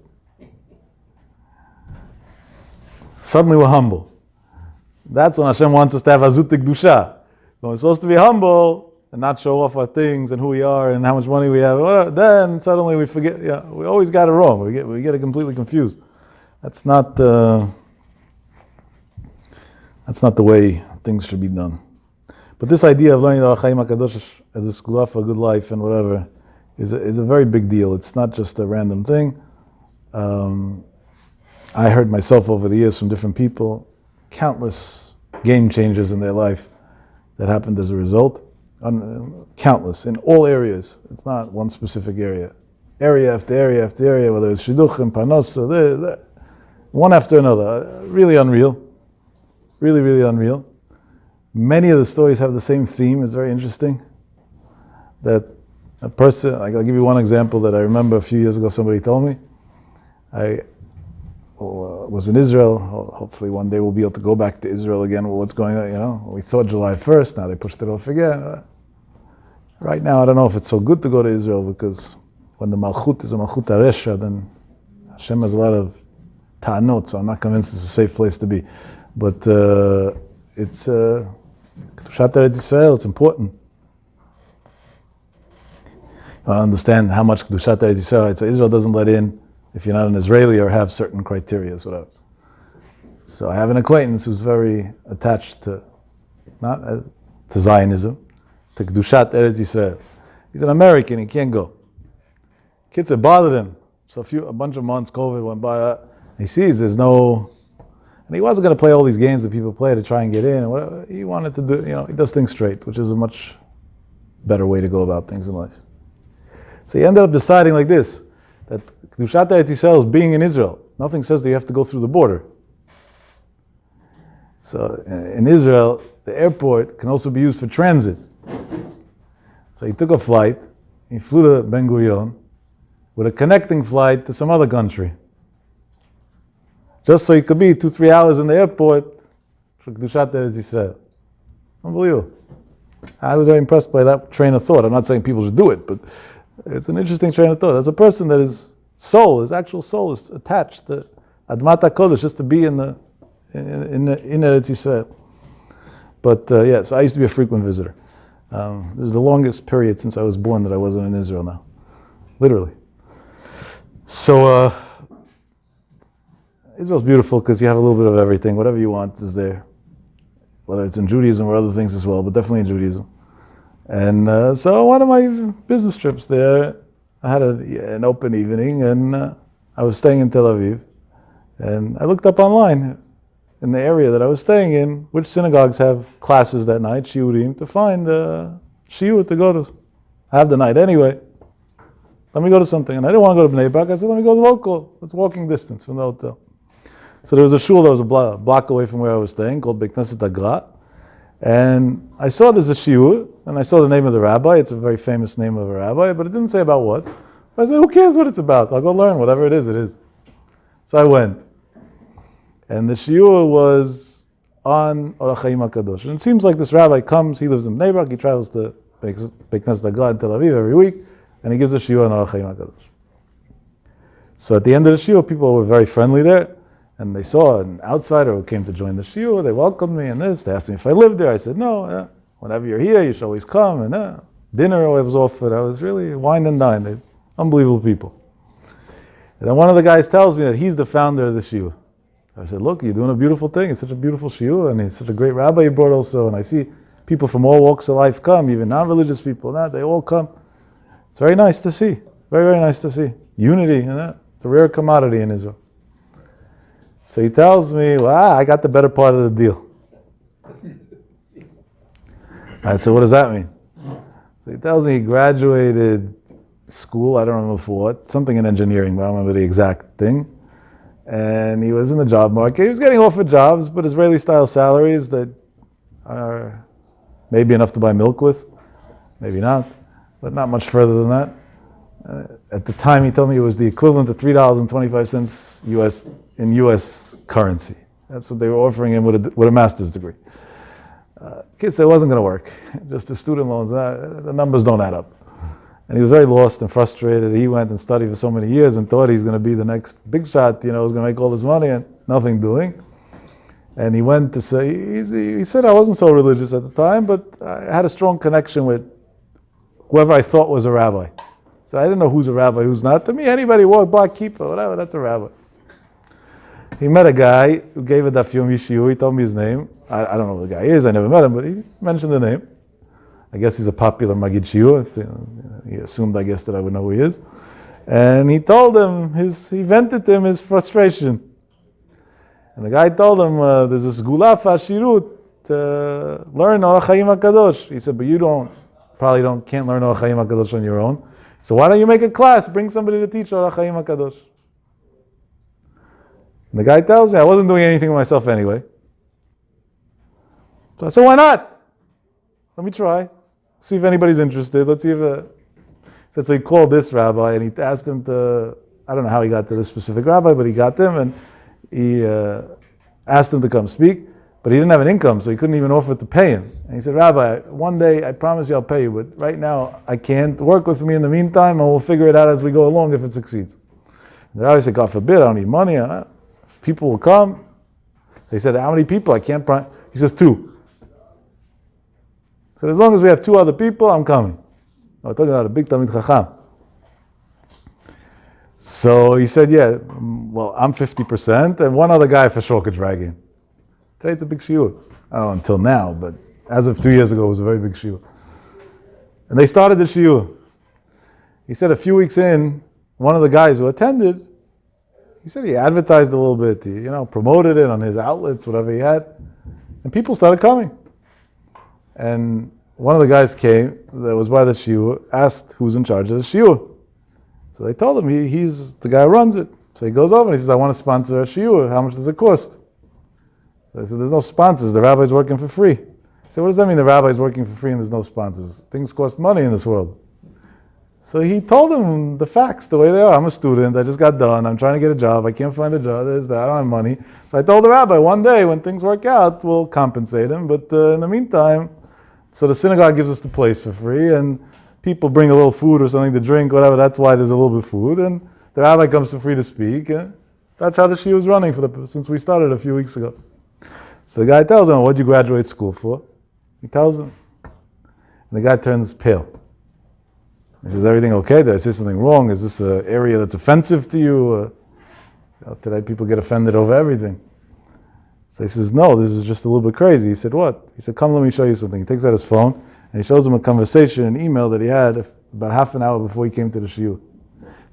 Suddenly we're humble. That's when Hashem wants us to have azut kedusha. When we're supposed to be humble and not show off our things and who we are and how much money we have, whatever, then suddenly we forget. We always got it wrong. We get it completely confused. That's not the way things should be done. But this idea of learning the HaChaim HaKadosh as a segula for a good life and whatever is a very big deal. It's not just a random thing. I heard myself over the years from different people, countless game changers in their life that happened as a result. Countless, in all areas. It's not one specific area. Area after area after area, whether it's shidduchim, panos, one after another. Really unreal. Really, really unreal. Many of the stories have the same theme. It's very interesting. That a person, I'll give you one example that I remember a few years ago somebody told me. I was in Israel. Hopefully one day we'll be able to go back to Israel again. What's going on, We thought July 1st, now they pushed it off again. Right now, I don't know if it's so good to go to Israel, because when the Malchut is a Malchut HaResha, then Hashem has a lot of ta'anot, so I'm not convinced it's a safe place to be. But it's Kedushat Eretz Yisrael, it's important. You want to understand how much Kedushat Eretz Yisrael, Israel doesn't let in if you're not an Israeli or have certain criteria, whatever. So I have an acquaintance who's very attached to Zionism, to Kedushat Eretz Yisrael. He's an American, he can't go. Kids have bothered him. So a bunch of months, COVID went by, he sees there's no, and he wasn't going to play all these games that people play to try and get in, and whatever. He wanted to do, he does things straight, which is a much better way to go about things in life. So he ended up deciding like this, that Kedushat Eretz Yisrael is being in Israel. Nothing says that you have to go through the border. So in Israel, the airport can also be used for transit. So he took a flight, he flew to Ben Gurion with a connecting flight to some other country. Just so he could be 2-3 hours in the airport for Kedushat Eretz Yisrael. Unbelievable. I was very impressed by that train of thought. I'm not saying people should do it, but it's an interesting train of thought. There's a person that his actual soul is attached to Admat HaKodesh, just to be in Eretz Yisrael. But so I used to be a frequent visitor. This is the longest period since I was born that I wasn't in Israel now. Literally. So Israel's beautiful because you have a little bit of everything. Whatever you want is there. Whether it's in Judaism or other things as well, but definitely in Judaism. And so one of my business trips there, I had an open evening, and I was staying in Tel Aviv. And I looked up online in the area that I was staying in, which synagogues have classes that night, shiurim, to find a shiur to go to. I have the night anyway. Let me go to something. And I didn't want to go to Bnei Brak. I said, let me go to the local. It's walking distance from the hotel. So there was a shul that was a block away from where I was staying, called Beit Knesset Agra. And I saw there's a shiur, and I saw the name of the rabbi. It's a very famous name of a rabbi, but it didn't say about what. I said, who cares what it's about? I'll go learn. Whatever it is, it is. So I went. And the shiur was on HaChaim HaKadosh. And it seems like this rabbi comes, he lives in Bnei Brak, he travels to Beit Knesset Agra in Tel Aviv every week, and he gives a shiur on HaChaim HaKadosh. So at the end of the shiur, people were very friendly there, and they saw an outsider who came to join the shiur. They welcomed me and this. They asked me if I lived there. I said, no, whenever you're here, you should always come. And dinner was offered. I was really wine and dine. They're unbelievable people. And then one of the guys tells me that he's the founder of the shiur. I said, look, you're doing a beautiful thing. It's such a beautiful shiur, and he's such a great rabbi you brought also. And I see people from all walks of life come, even non-religious people. They all come. It's very nice to see. Very, very nice to see. Unity, it's a rare commodity in Israel. So he tells me, well, I got the better part of the deal. I said, what does that mean? So he tells me he graduated school, I don't remember for what, something in engineering, but I don't remember the exact thing. And he was in the job market. He was getting offered jobs, but Israeli-style salaries that are maybe enough to buy milk with, maybe not, but not much further than that. At the time, he told me it was the equivalent of $3.25 US in US currency. That's what they were offering him with a master's degree. Kid said it wasn't going to work. Just the student loans, the numbers don't add up. And he was very lost and frustrated. He went and studied for so many years and thought he's going to be the next big shot, was going to make all this money and nothing doing. And he went to say, he said I wasn't so religious at the time, but I had a strong connection with whoever I thought was a rabbi. So I didn't know who's a rabbi, who's not. To me, anybody wore a black kippah, whatever, that's a rabbi. He met a guy who gave a daf yomi shiur. He told me his name. I don't know who the guy is. I never met him, but he mentioned the name. I guess he's a popular magid shiur. He assumed, I guess, that I would know who he is. And he told him, he vented to him his frustration. And the guy told him, there's this gula fashirut to learn HaChaim HaKadosh. He said, but you can't learn HaChaim HaKadosh on your own. So why don't you make a class, bring somebody to teach HaChaim HaKadosh? And the guy tells me, I wasn't doing anything with myself anyway. So I said, why not? Let me try. See if anybody's interested. Let's see if... So he called this rabbi and he asked him to... I don't know how he got to this specific rabbi, but he got them and he asked him to come speak. But he didn't have an income, so he couldn't even offer to pay him. And he said, Rabbi, one day I promise you I'll pay you, but right now I can't. Work with me in the meantime and we'll figure it out as we go along if it succeeds. And the rabbi said, God forbid, I don't need money. If people will come. They said, how many people? I can't promise. He says, 2. He said, as long as we have 2 other people, I'm coming. I'm talking about a big Talmid Chacham. So he said, yeah, well, I'm 50%, and one other guy for sure could drag in. Today it's a big shiur. I don't know until now, but as of 2 years ago, it was a very big shiur. And they started the shiur. He said a few weeks in, one of the guys who attended, he said he advertised a little bit, he, promoted it on his outlets, whatever he had, and people started coming. And one of the guys came, that was by the shiur, asked who's in charge of the shiur. So they told him he's the guy who runs it. So he goes over and he says, I want to sponsor a shiur. How much does it cost? So they said, there's no sponsors. The rabbi's working for free. He said, what does that mean, the rabbi's working for free and there's no sponsors? Things cost money in this world. So he told him the facts, the way they are. I'm a student. I just got done. I'm trying to get a job. I can't find a job. There's that. I don't have money. So I told the rabbi, one day when things work out, we'll compensate him. But in the meantime, so the synagogue gives us the place for free, and people bring a little food or something to drink, whatever. That's why there's a little bit of food, and the rabbi comes for free to speak. That's how the shiur was running since we started a few weeks ago. So the guy tells him, what did you graduate school for? He tells him. And the guy turns pale. He says, everything okay? Did I say something wrong? Is this an area that's offensive to you? Today people get offended over everything. So he says, no, this is just a little bit crazy. He said, what? He said, come, let me show you something. He takes out his phone and he shows him a conversation, an email that he had about half an hour before he came to the shiur.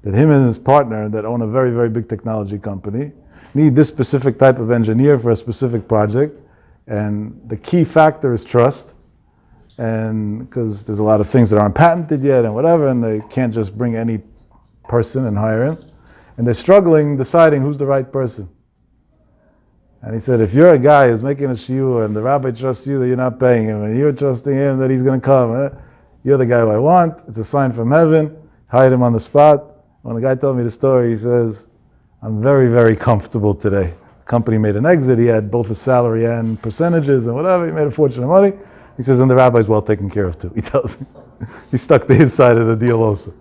That him and his partner that own a very, very big technology company need this specific type of engineer for a specific project. And the key factor is trust. And because there's a lot of things that aren't patented yet and whatever, and they can't just bring any person and hire him. And they're struggling deciding who's the right person. And he said, if you're a guy who's making a shiur and the rabbi trusts you that you're not paying him and you're trusting him that he's going to come, you're the guy who I want. It's a sign from heaven. Hired him on the spot. When the guy told me the story, he says, I'm very, very comfortable today. The company made an exit. He had both a salary and percentages and whatever. He made a fortune of money. He says, and the rabbi's well taken care of too. He tells me. He stuck to his side of the deal also.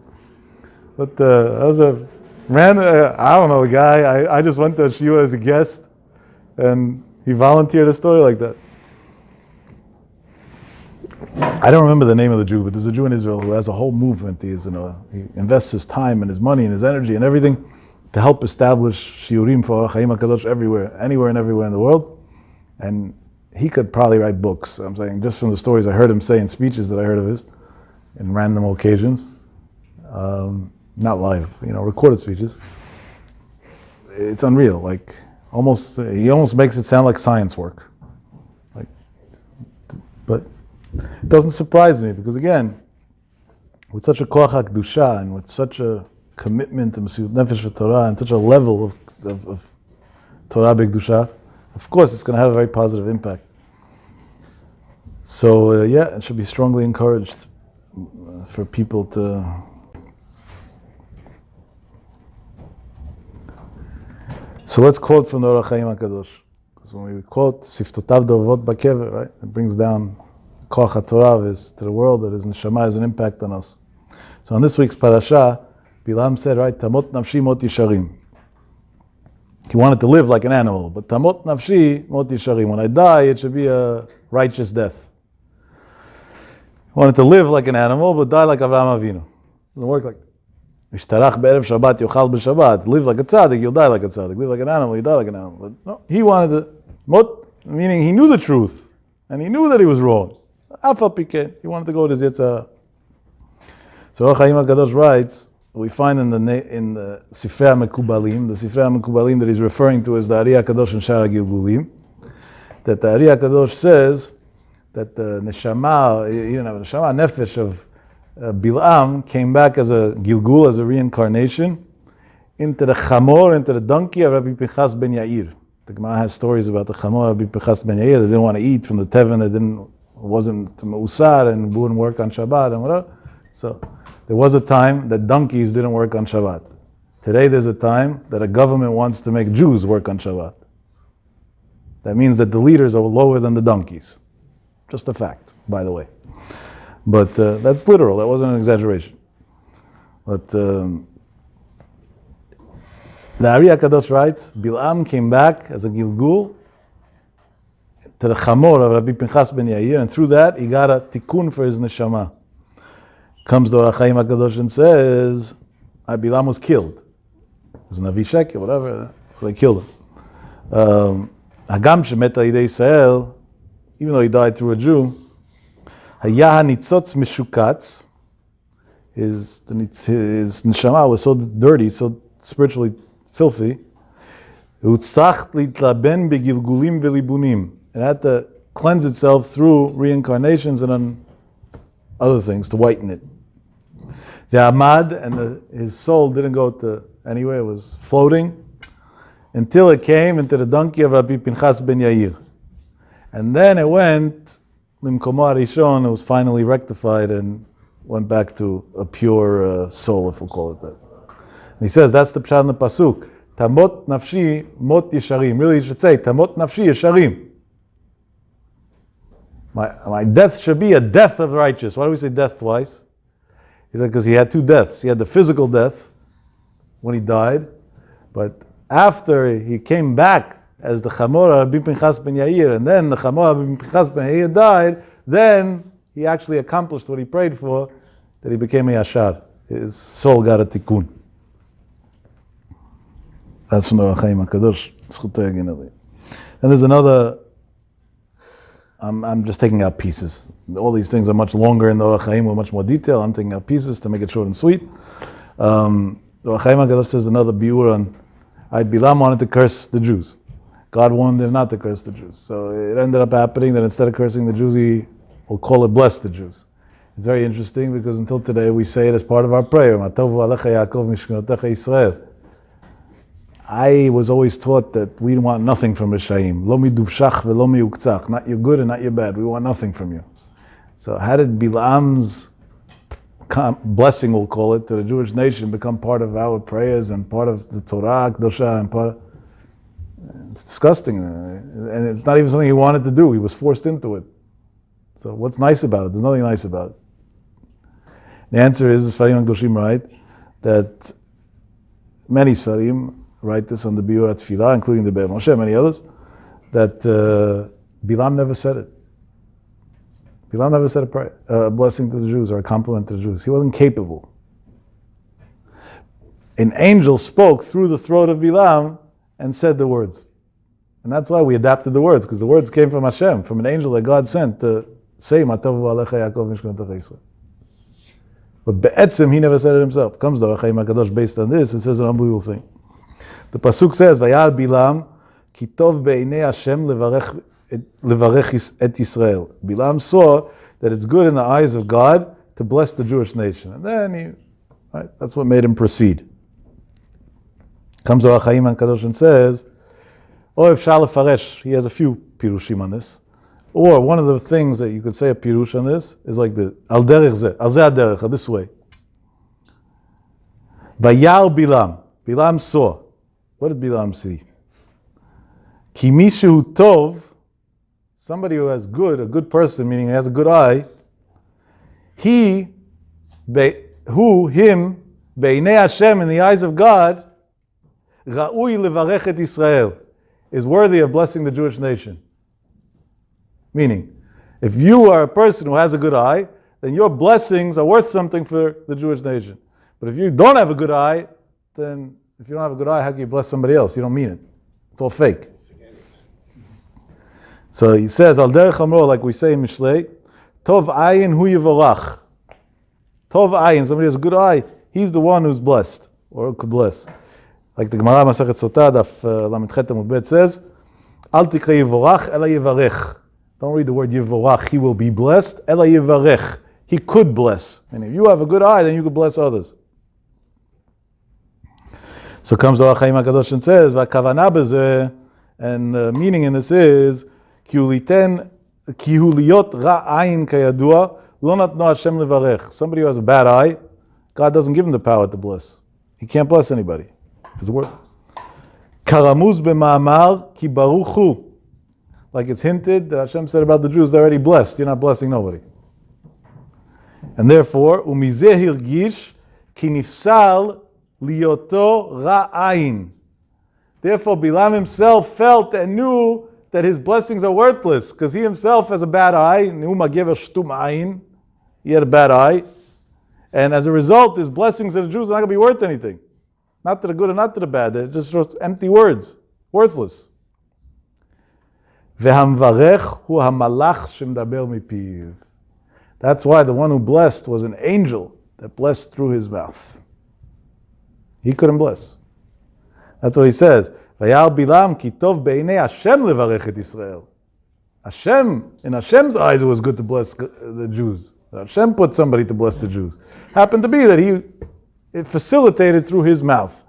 But that was a random, I don't know the guy. I just went to a shiur as a guest and he volunteered a story like that. I don't remember the name of the Jew, but there's a Jew in Israel who has a whole movement. He invests his time and his money and his energy and everything to help establish shiurim for HaChaim HaKadosh everywhere, anywhere and everywhere in the world. And he could probably write books. I'm saying just from the stories I heard him say in speeches that I heard of his, in random occasions, not live, recorded speeches. It's unreal. Like he almost makes it sound like science work. But it doesn't surprise me because again, with such a koach HaKdusha and with such a commitment to Mesiut Nefesh for Torah and such a level of Torah b'Kedusha, of course it's going to have a very positive impact. So it should be strongly encouraged for people to. So let's quote from the HaChaim HaKadosh. Because when we quote Siftotav Dovot Bakever, right, it brings down Koach HaTorah to the world, that his neshama has an impact on us. So on this week's parasha, Bilam said, right, Tamot Nafshi Mot Yisharim. He wanted to live like an animal, but Tamot Nafshi Mot Yisharim. When I die, it should be a righteous death. He wanted to live like an animal, but die like Avraham Avinu. Doesn't work like that. Ishtarach be'erev Shabbat yochal b'Shabbat. Live like a tzaddik, you'll die like a tzaddik. Live like an animal, you die like an animal. But no, he wanted to, mot, meaning he knew the truth, and he knew that he was wrong. Afa piket, he wanted to go to his Yitzhak. So HaChaim HaKadosh writes, we find in the Sifrei HaMekubalim, the Sifrei HaMekubalim that he's referring to as the Ari HaKadosh and Shar HaGilgulim, that the Ari HaKadosh says that the neshama, neshama nefesh of Bilam came back as a Gilgul, as a reincarnation, into the Chamor, into the donkey of Rabbi Pinchas ben Yair. The Gemara has stories about the Chamor of Rabbi Pinchas ben Yair. They didn't want to eat from the Teven, wasn't Meusar and wouldn't work on Shabbat and whatever. So there was a time that donkeys didn't work on Shabbat. Today there's a time that a government wants to make Jews work on Shabbat. That means that the leaders are lower than the donkeys. Just a fact, by the way. But that's literal, that wasn't an exaggeration. But the Ari HaKadosh writes, Bilam came back as a Gilgul to the Chamor of Rabbi Pinchas ben Yair, and through that he got a tikkun for his neshama. Comes the HaChaim HaKadosh and says, Bilam was killed. It was an Avi Sheker, whatever, so they killed him. Hagam shemet al-yidei Yisrael, even though he died through a Jew, Hayah nitzotz meshukatz, his neshama was so dirty, so spiritually filthy. Utzach litlaben begilgulim velibunim. It had to cleanse itself through reincarnations and on other things to whiten it. The Ahmad and his soul didn't go to anywhere; it was floating until it came into the donkey of Rabbi Pinchas ben Yair, and then it went. Limkomo Arishon, it was finally rectified and went back to a pure soul, if we'll call it that. And he says, that's the pshat in the pasuk. Tamot nafshi mot yesharim. Really, you should say, Tamot nafshi yesharim. My death should be a death of the righteous. Why do we say death twice? He said, because he had two deaths. He had the physical death when he died, but after he came back as the Chamor Rabbi Pinchas ben Yair, and then the Chamor Rabbi Pinchas ben Yair died, then he actually accomplished what he prayed for, that he became a Yashar. His soul got a tikkun. That's from the HaChaim HaKadosh. Zchuto Yagen Ali. And there's another, I'm just taking out pieces. All these things are much longer in the HaChaim with much more detail. I'm taking out pieces to make it short and sweet. The HaChaim HaKadosh says another biur on, Bilam wanted to curse the Jews. God warned him not to curse the Jews. So it ended up happening that instead of cursing the Jews, he will call it bless the Jews. It's very interesting because until today we say it as part of our prayer. Alshech HaKadosh Yisrael. I was always taught that we want nothing from Rishaim. Lo miduvshach velo miuktzach. Not your good and not your bad. We want nothing from you. So how did Bilam's blessing, we'll call it, to the Jewish nation become part of our prayers and part of the Torah, Kedosha, and part of... It's disgusting. And it's not even something he wanted to do. He was forced into it. So what's nice about it? There's nothing nice about it. The answer is, the Sfarim HaKadoshim write, that many Sfarim write this on the Biur Tfilah, including the Be'er Moshe, many others, that Bilam never said it. Bilam never said a blessing to the Jews or a compliment to the Jews. He wasn't capable. An angel spoke through the throat of Bilam and said the words. And that's why we adapted the words, because the words came from Hashem, from an angel that God sent to say, Matavu Alshech Yaakov Mishkanot Yisrael. But Be'etzim, he never said it himself. Comes the HaChaim HaKadosh based on this, it says an unbelievable thing. The pasuk says, "Vayal Bilam ki tov be'inei Hashem levarech et Yisrael." Bilam saw that it's good in the eyes of God to bless the Jewish nation, and then that's what made him proceed. Comes the HaChaim HaKadosh and says, "Oh, if Shal Faresh," he has a few pirushim on this, or one of the things that you could say a pirush on this is like the al derech zeh, al zeh derech, this way. Vayal Bilam. Bilam saw. What did Bilam see? Ki mishu tov, somebody who has good, a good person, meaning he has a good eye, him, be'inei Hashem, in the eyes of God, ra'ui levarech et Yisrael, is worthy of blessing the Jewish nation. Meaning, if you are a person who has a good eye, then your blessings are worth something for the Jewish nation. But if you don't have a good eye, then if you don't have a good eye, how can you bless somebody else? You don't mean it. It's all fake. So he says, Al derech amro, like we say in Mishlei, Tov ayin hu yivorach. Tov ayin, somebody has a good eye, he's the one who's blessed, or could bless. Like the Gemara Masechet Sotah, Daf Lamed Amud Bet says, Al tikra yivorach, ela yivarech. Don't read the word yivorach, he will be blessed, ela yivarech. He could bless. And if you have a good eye, then you could bless others. So comes the HaChaim HaKadosh and says, "V'akavana b'zeh," and the meaning in this is, "Ki hu liyot ra ayin kayadua, lo natno Hashem levarech." Somebody who has a bad eye, God doesn't give him the power to bless. He can't bless anybody. His word. Karamuz b'ma'amar ki baruch hu. Like it's hinted that Hashem said about the Jews, they're already blessed. You're not blessing nobody. And therefore, umizeh hirgish ki nifsal liyoto ra'ayin. Therefore, Bilam himself felt and knew that his blessings are worthless because he himself has a bad eye. He had a bad eye. And as a result, his blessings to the Jews are not going to be worth anything. Not to the good and not to the bad. They're just empty words. Worthless. That's why the one who blessed was an angel that blessed through his mouth. He couldn't bless. That's what he says. Vayal Bilam ki tov be'inei Hashem levarech et Yisrael. Hashem, in Hashem's eyes, it was good to bless the Jews. Hashem put somebody to bless the Jews. Happened to be that it facilitated through his mouth.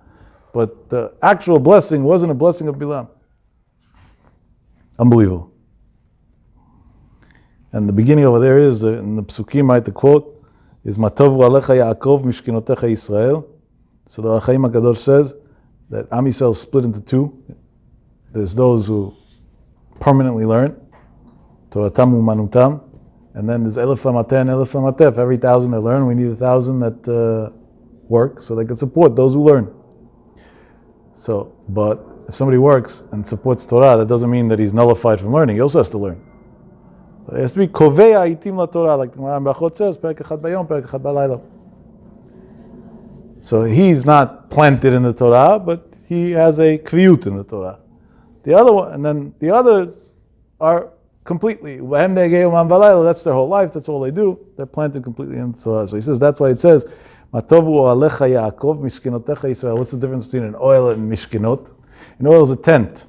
But the actual blessing wasn't a blessing of Bilam. Unbelievable. And the beginning over there is, in the Psukim, right, the quote is, Matavu Alshech Yaakov Mishkanotecha Yisrael. So the HaChaim HaKadosh says that Am Yisrael is split into two. There's those who permanently learn, Toratam Umanutam, and then there's Elef Lamateh and Elef Lamateh. Every 1,000 that learn, we need 1,000 that work so they can support those who learn. So, but if somebody works and supports Torah, that doesn't mean that he's nullified from learning. He also has to learn. It has to be Kovei Ha'itim La Torah, like the Gemara in Brachot says, Perek Echad Bayom, Perek Echad Balayla. So he's not planted in the Torah, but he has a kviyut in the Torah. The other one, and then the others are completely, that's their whole life, that's all they do. They're planted completely in the Torah. So he says, that's why it says, Matovu Alecha Yaakov, Mishkenotecha Yisrael. What's the difference between an oil and mishkenot? An oil is a tent.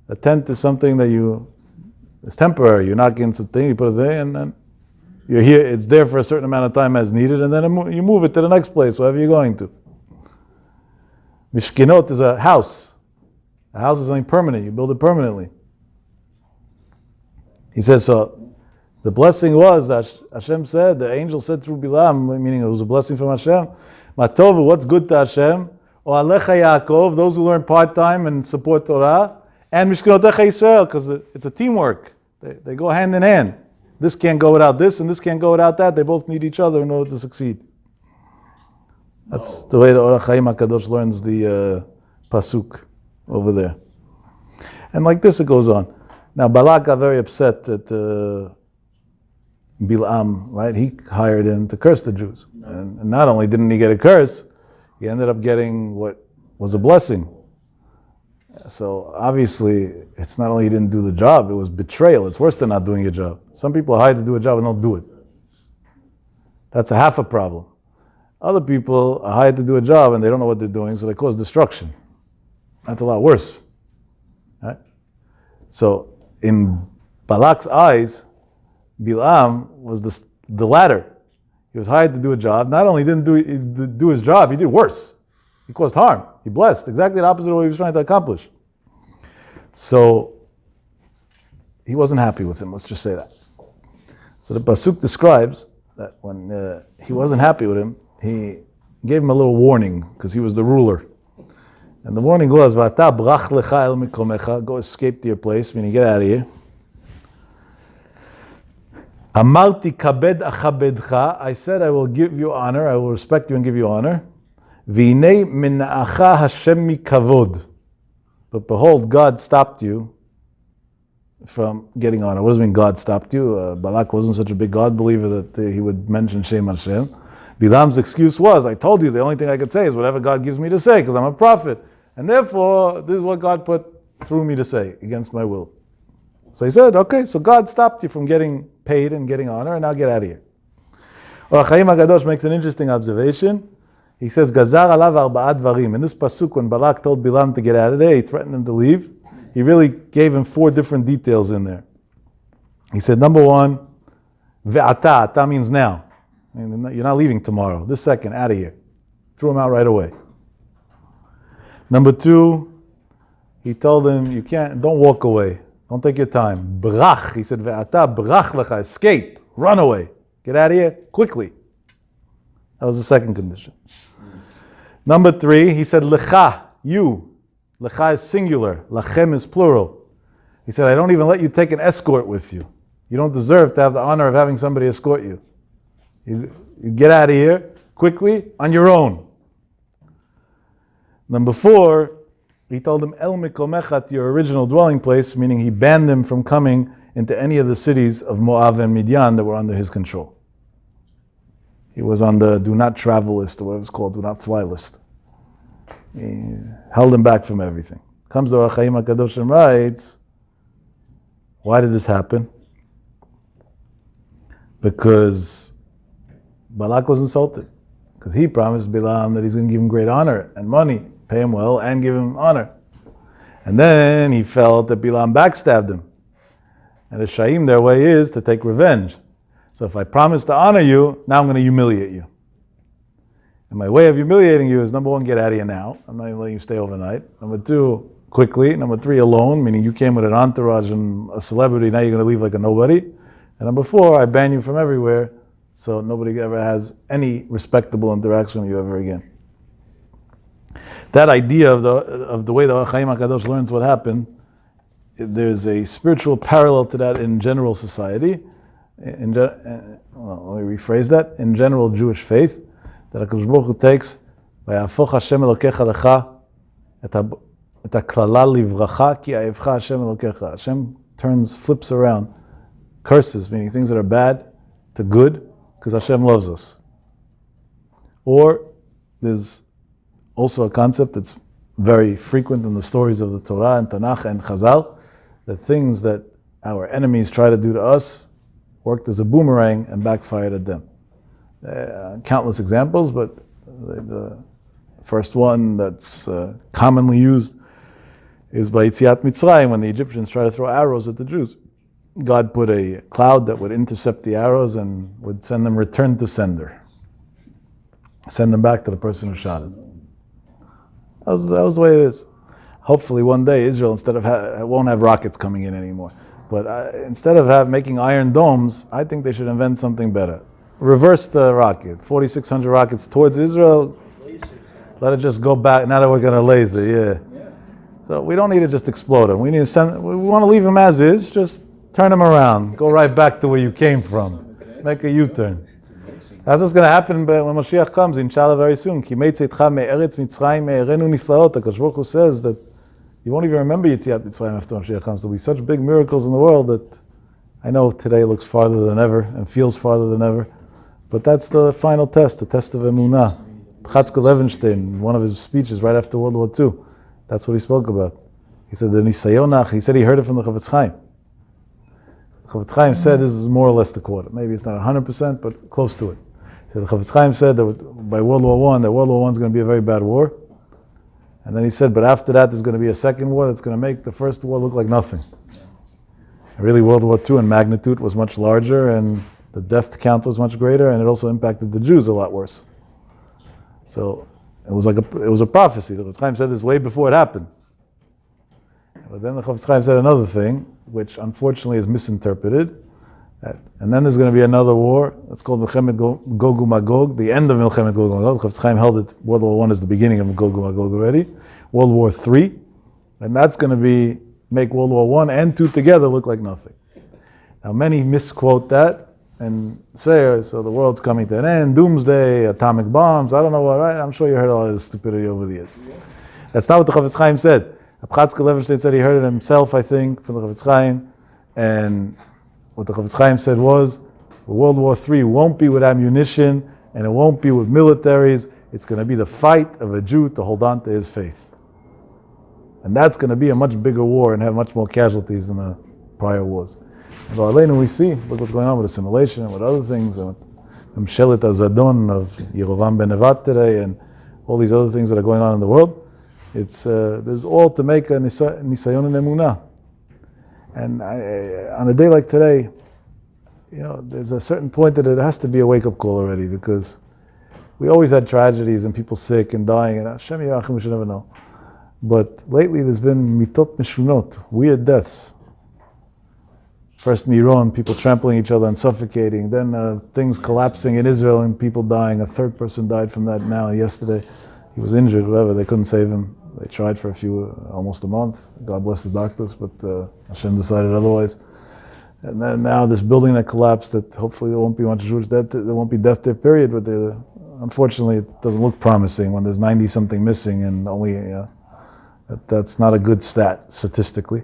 A tent is something that it's temporary. You're not getting something, you put it there, and then you're here, it's there for a certain amount of time as needed, and then you move it to the next place, wherever you're going to. Mishkenot is a house. A house is something permanent, you build it permanently. He says, so the blessing was that Hashem said, the angel said through Bilam, meaning it was a blessing from Hashem, Matovu, what's good to Hashem? O Alecha Yaakov, those who learn part-time and support Torah, and Mishkenotecha Yisrael, because it's a teamwork. They go hand in hand. This can't go without this, and this can't go without that. They both need each other in order to succeed. That's the way the HaChaim HaKadosh learns the pasuk over there. And like this it goes on. Now Balak got very upset that Bilam, right, he hired him to curse the Jews. And not only didn't he get a curse, he ended up getting what was a blessing. So obviously, it's not only he didn't do the job, it was betrayal. It's worse than not doing a job. Some people are hired to do a job and don't do it. That's a half a problem. Other people are hired to do a job and they don't know what they're doing, so they cause destruction. That's a lot worse. Right? So in Balak's eyes, Bilam was the latter. He was hired to do a job. Not only didn't do his job, he did worse. He caused harm. He blessed. Exactly the opposite of what he was trying to accomplish. So he wasn't happy with him. Let's just say that. So the pasuk describes that when he wasn't happy with him, he gave him a little warning because he was the ruler. And the warning was, "V'ata brach lecha el mikomecha," go escape to your place, meaning get out of here. Amalti kabed achabedcha, I said I will give you honor, I will respect you and give you honor. V'inei mina'acha Hashem mikavod. But behold, God stopped you from getting honor. What does it mean God stopped you? Balak wasn't such a big God believer that he would mention Shem Hashem. Bilam's excuse was, I told you the only thing I could say is whatever God gives me to say because I'm a prophet. And therefore, this is what God put through me to say against my will. So he said, okay, so God stopped you from getting paid and getting honor, and now get out of here. HaChaim HaKadosh makes an interesting observation. He says, Gazar alav arba'at dvarim. In this pasuk, when Balak told Bilam to get out of there, he threatened him to leave. He really gave him 4 different details in there. He said, number 1, ve'ata. Ata means now. You're not leaving tomorrow. This second, out of here. Threw him out right away. Number 2, he told him, don't walk away. Don't take your time. Brach. He said, ve'ata brach lecha. Escape. Run away. Get out of here quickly. That was the second condition. Number 3, he said, lecha, you. Lecha is singular. Lachem is plural. He said, I don't even let you take an escort with you. You don't deserve to have the honor of having somebody escort you. You get out of here quickly on your own. Number 4, he told him, El mikomecha, to your original dwelling place, meaning he banned them from coming into any of the cities of Moab and Midian that were under his control. He was on the do not travel list, or whatever it's called, do not fly list. He held him back from everything. Comes the HaChaim HaKadosh and writes, why did this happen? Because Balak was insulted. Because he promised Bilam that he's going to give him great honor and money, pay him well, and give him honor. And then he felt that Bilam backstabbed him. And the Shaim, their way is to take revenge. So if I promise to honor you, now I'm going to humiliate you. And my way of humiliating you is, number 1, get out of here now. I'm not even letting you stay overnight. Number 2, quickly. Number 3, alone, meaning you came with an entourage and a celebrity, now you're going to leave like a nobody. And number 4, I ban you from everywhere, so nobody ever has any respectable interaction with you ever again. That idea of the way the HaChaim HaKadosh learns what happened, there's a spiritual parallel to that in general society. Let me rephrase that. In general Jewish faith, that HaKadosh Baruch Hu takes, "Vayafoch Hashem Elokecha lecha et haklala livracha ki aevcha Hashem Elokecha." Hashem flips around curses, meaning things that are bad, to good, because Hashem loves us. Or there's also a concept that's very frequent in the stories of the Torah and Tanakh and Chazal, that things that our enemies try to do to us worked as a boomerang and backfired at them. Countless examples, but the first one that's commonly used is by Yetziat Mitzrayim, when the Egyptians try to throw arrows at the Jews. God put a cloud that would intercept the arrows and would send them return to sender. Send them back to the person who shot it. That was the way it is. Hopefully one day Israel won't have rockets coming in anymore. But instead of making iron domes, I think they should invent something better. Reverse the rocket. 4,600 rockets towards Israel. Let it just go back. Now that we're going to laser, yeah. So we don't need to just explode them. We want to leave them as is. Just turn them around. Go right back to where you came from. Make a U-turn. That's what's going to happen when Mashiach comes, inshallah, very soon. Ki meitzeitcha me'eretz Mitzrayim me'erenu niflaot. HaKadosh Baruch Hu says that you won't even remember Yetziat Mitzrayim after Mashiach comes. There'll be such big miracles in the world that I know today looks farther than ever and feels farther than ever. But that's the final test, the test of Emunah. Chatzkel Levenstein, in one of his speeches right after World War II, that's what he spoke about. He said, the Nisayonach, he said he heard it from the Chofetz Chaim. Chofetz Chaim said this is more or less the quote. Maybe it's not 100%, but close to it. So the Chofetz Chaim said that by World War I, that World War I is going to be a very bad war. And then he said, but after that there's going to be a second war that's going to make the first war look like nothing. And really World War II in magnitude was much larger and the death count was much greater, and it also impacted the Jews a lot worse. So it was a prophecy. The Chofetz Chaim said this way before it happened. But then the Chofetz Chaim said another thing, which unfortunately is misinterpreted. And then there's going to be another war. That's called Milchemet Gog Umagog, the end of Milchemet Gog Umagog. Chofetz Chaim held it, World War I is the beginning of Gog Umagog already. World War III, and that's going to make World War I and II together look like nothing. Now many misquote that and say, so the world's coming to an end, doomsday, atomic bombs, I don't know what, right? I'm sure you heard all this stupidity over the years. That's not what the Chofetz Chaim said. Chatzkel Levenstein said he heard it himself, I think, from the Chofetz Chaim, and what the Chofetz Chaim said was, World War III won't be with ammunition, and it won't be with militaries. It's going to be the fight of a Jew to hold on to his faith. And that's going to be a much bigger war and have much more casualties than the prior wars. But later we see, look what's going on with assimilation and with other things, and with Mshelet Azadon of Yerovam ben Nevat today, and all these other things that are going on in the world. There's all to make a Nisayon and Emunah. And on a day like today, there's a certain point that it has to be a wake-up call already, because we always had tragedies and people sick and dying, and Hashem Yerachim, we should never know. But lately there's been mitot meshunot, weird deaths. First Miron, people trampling each other and suffocating, then things collapsing in Israel and people dying. A third person died from that now. Yesterday he was injured, whatever, they couldn't save him. They tried for almost a month. God bless the doctors, but Hashem decided otherwise. And then now this building that collapsed, that hopefully there won't be much Jewish death, there won't be death there, period, but unfortunately it doesn't look promising when there's 90 something missing, and only, that's not a good stat statistically.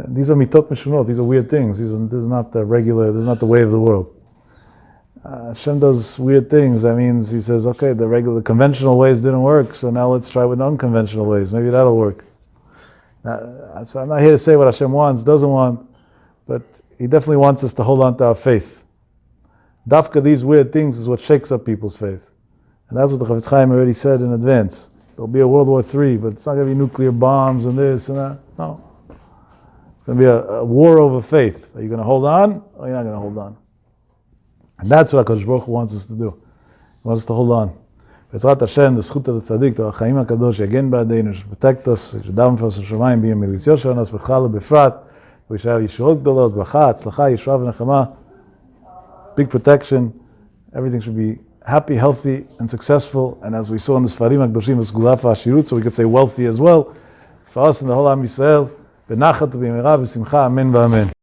These are mitot meshunot, these are weird things. This is not the regular, this is not the way of the world. Hashem does weird things. That means he says, okay, the conventional ways didn't work, so now let's try with unconventional ways. Maybe that'll work. So I'm not here to say what Hashem wants, doesn't want, but he definitely wants us to hold on to our faith. Dafka, these weird things is what shakes up people's faith. And that's what the Chofetz Chaim already said in advance. There'll be a World War III, but it's not going to be nuclear bombs and this and that. No. It's going to be a war over faith. Are you going to hold on, or you're not going to hold on? And that's what HaKadosh Baruch Hu wants us to do. He wants us to hold on. Bezrat Hashem, the zchut of the tzaddik, the HaChaim HaKadosh, Yagen ba'adeinu, should protect us, should daven for us in Shemayim, be a militzio shel nas, b'chal u'befrat, we should have Yeshivot gdolot, bracha, tzlacha, yeshua v'nechama, big protection. Everything should be happy, healthy, and successful. And as we saw in the Sfarim HaKadoshim, v'sgula v'ashirut, so we could say wealthy as well. For us and the whole Am Yisrael, b'nachat u'b'mira, b'simcha, amen v'amen.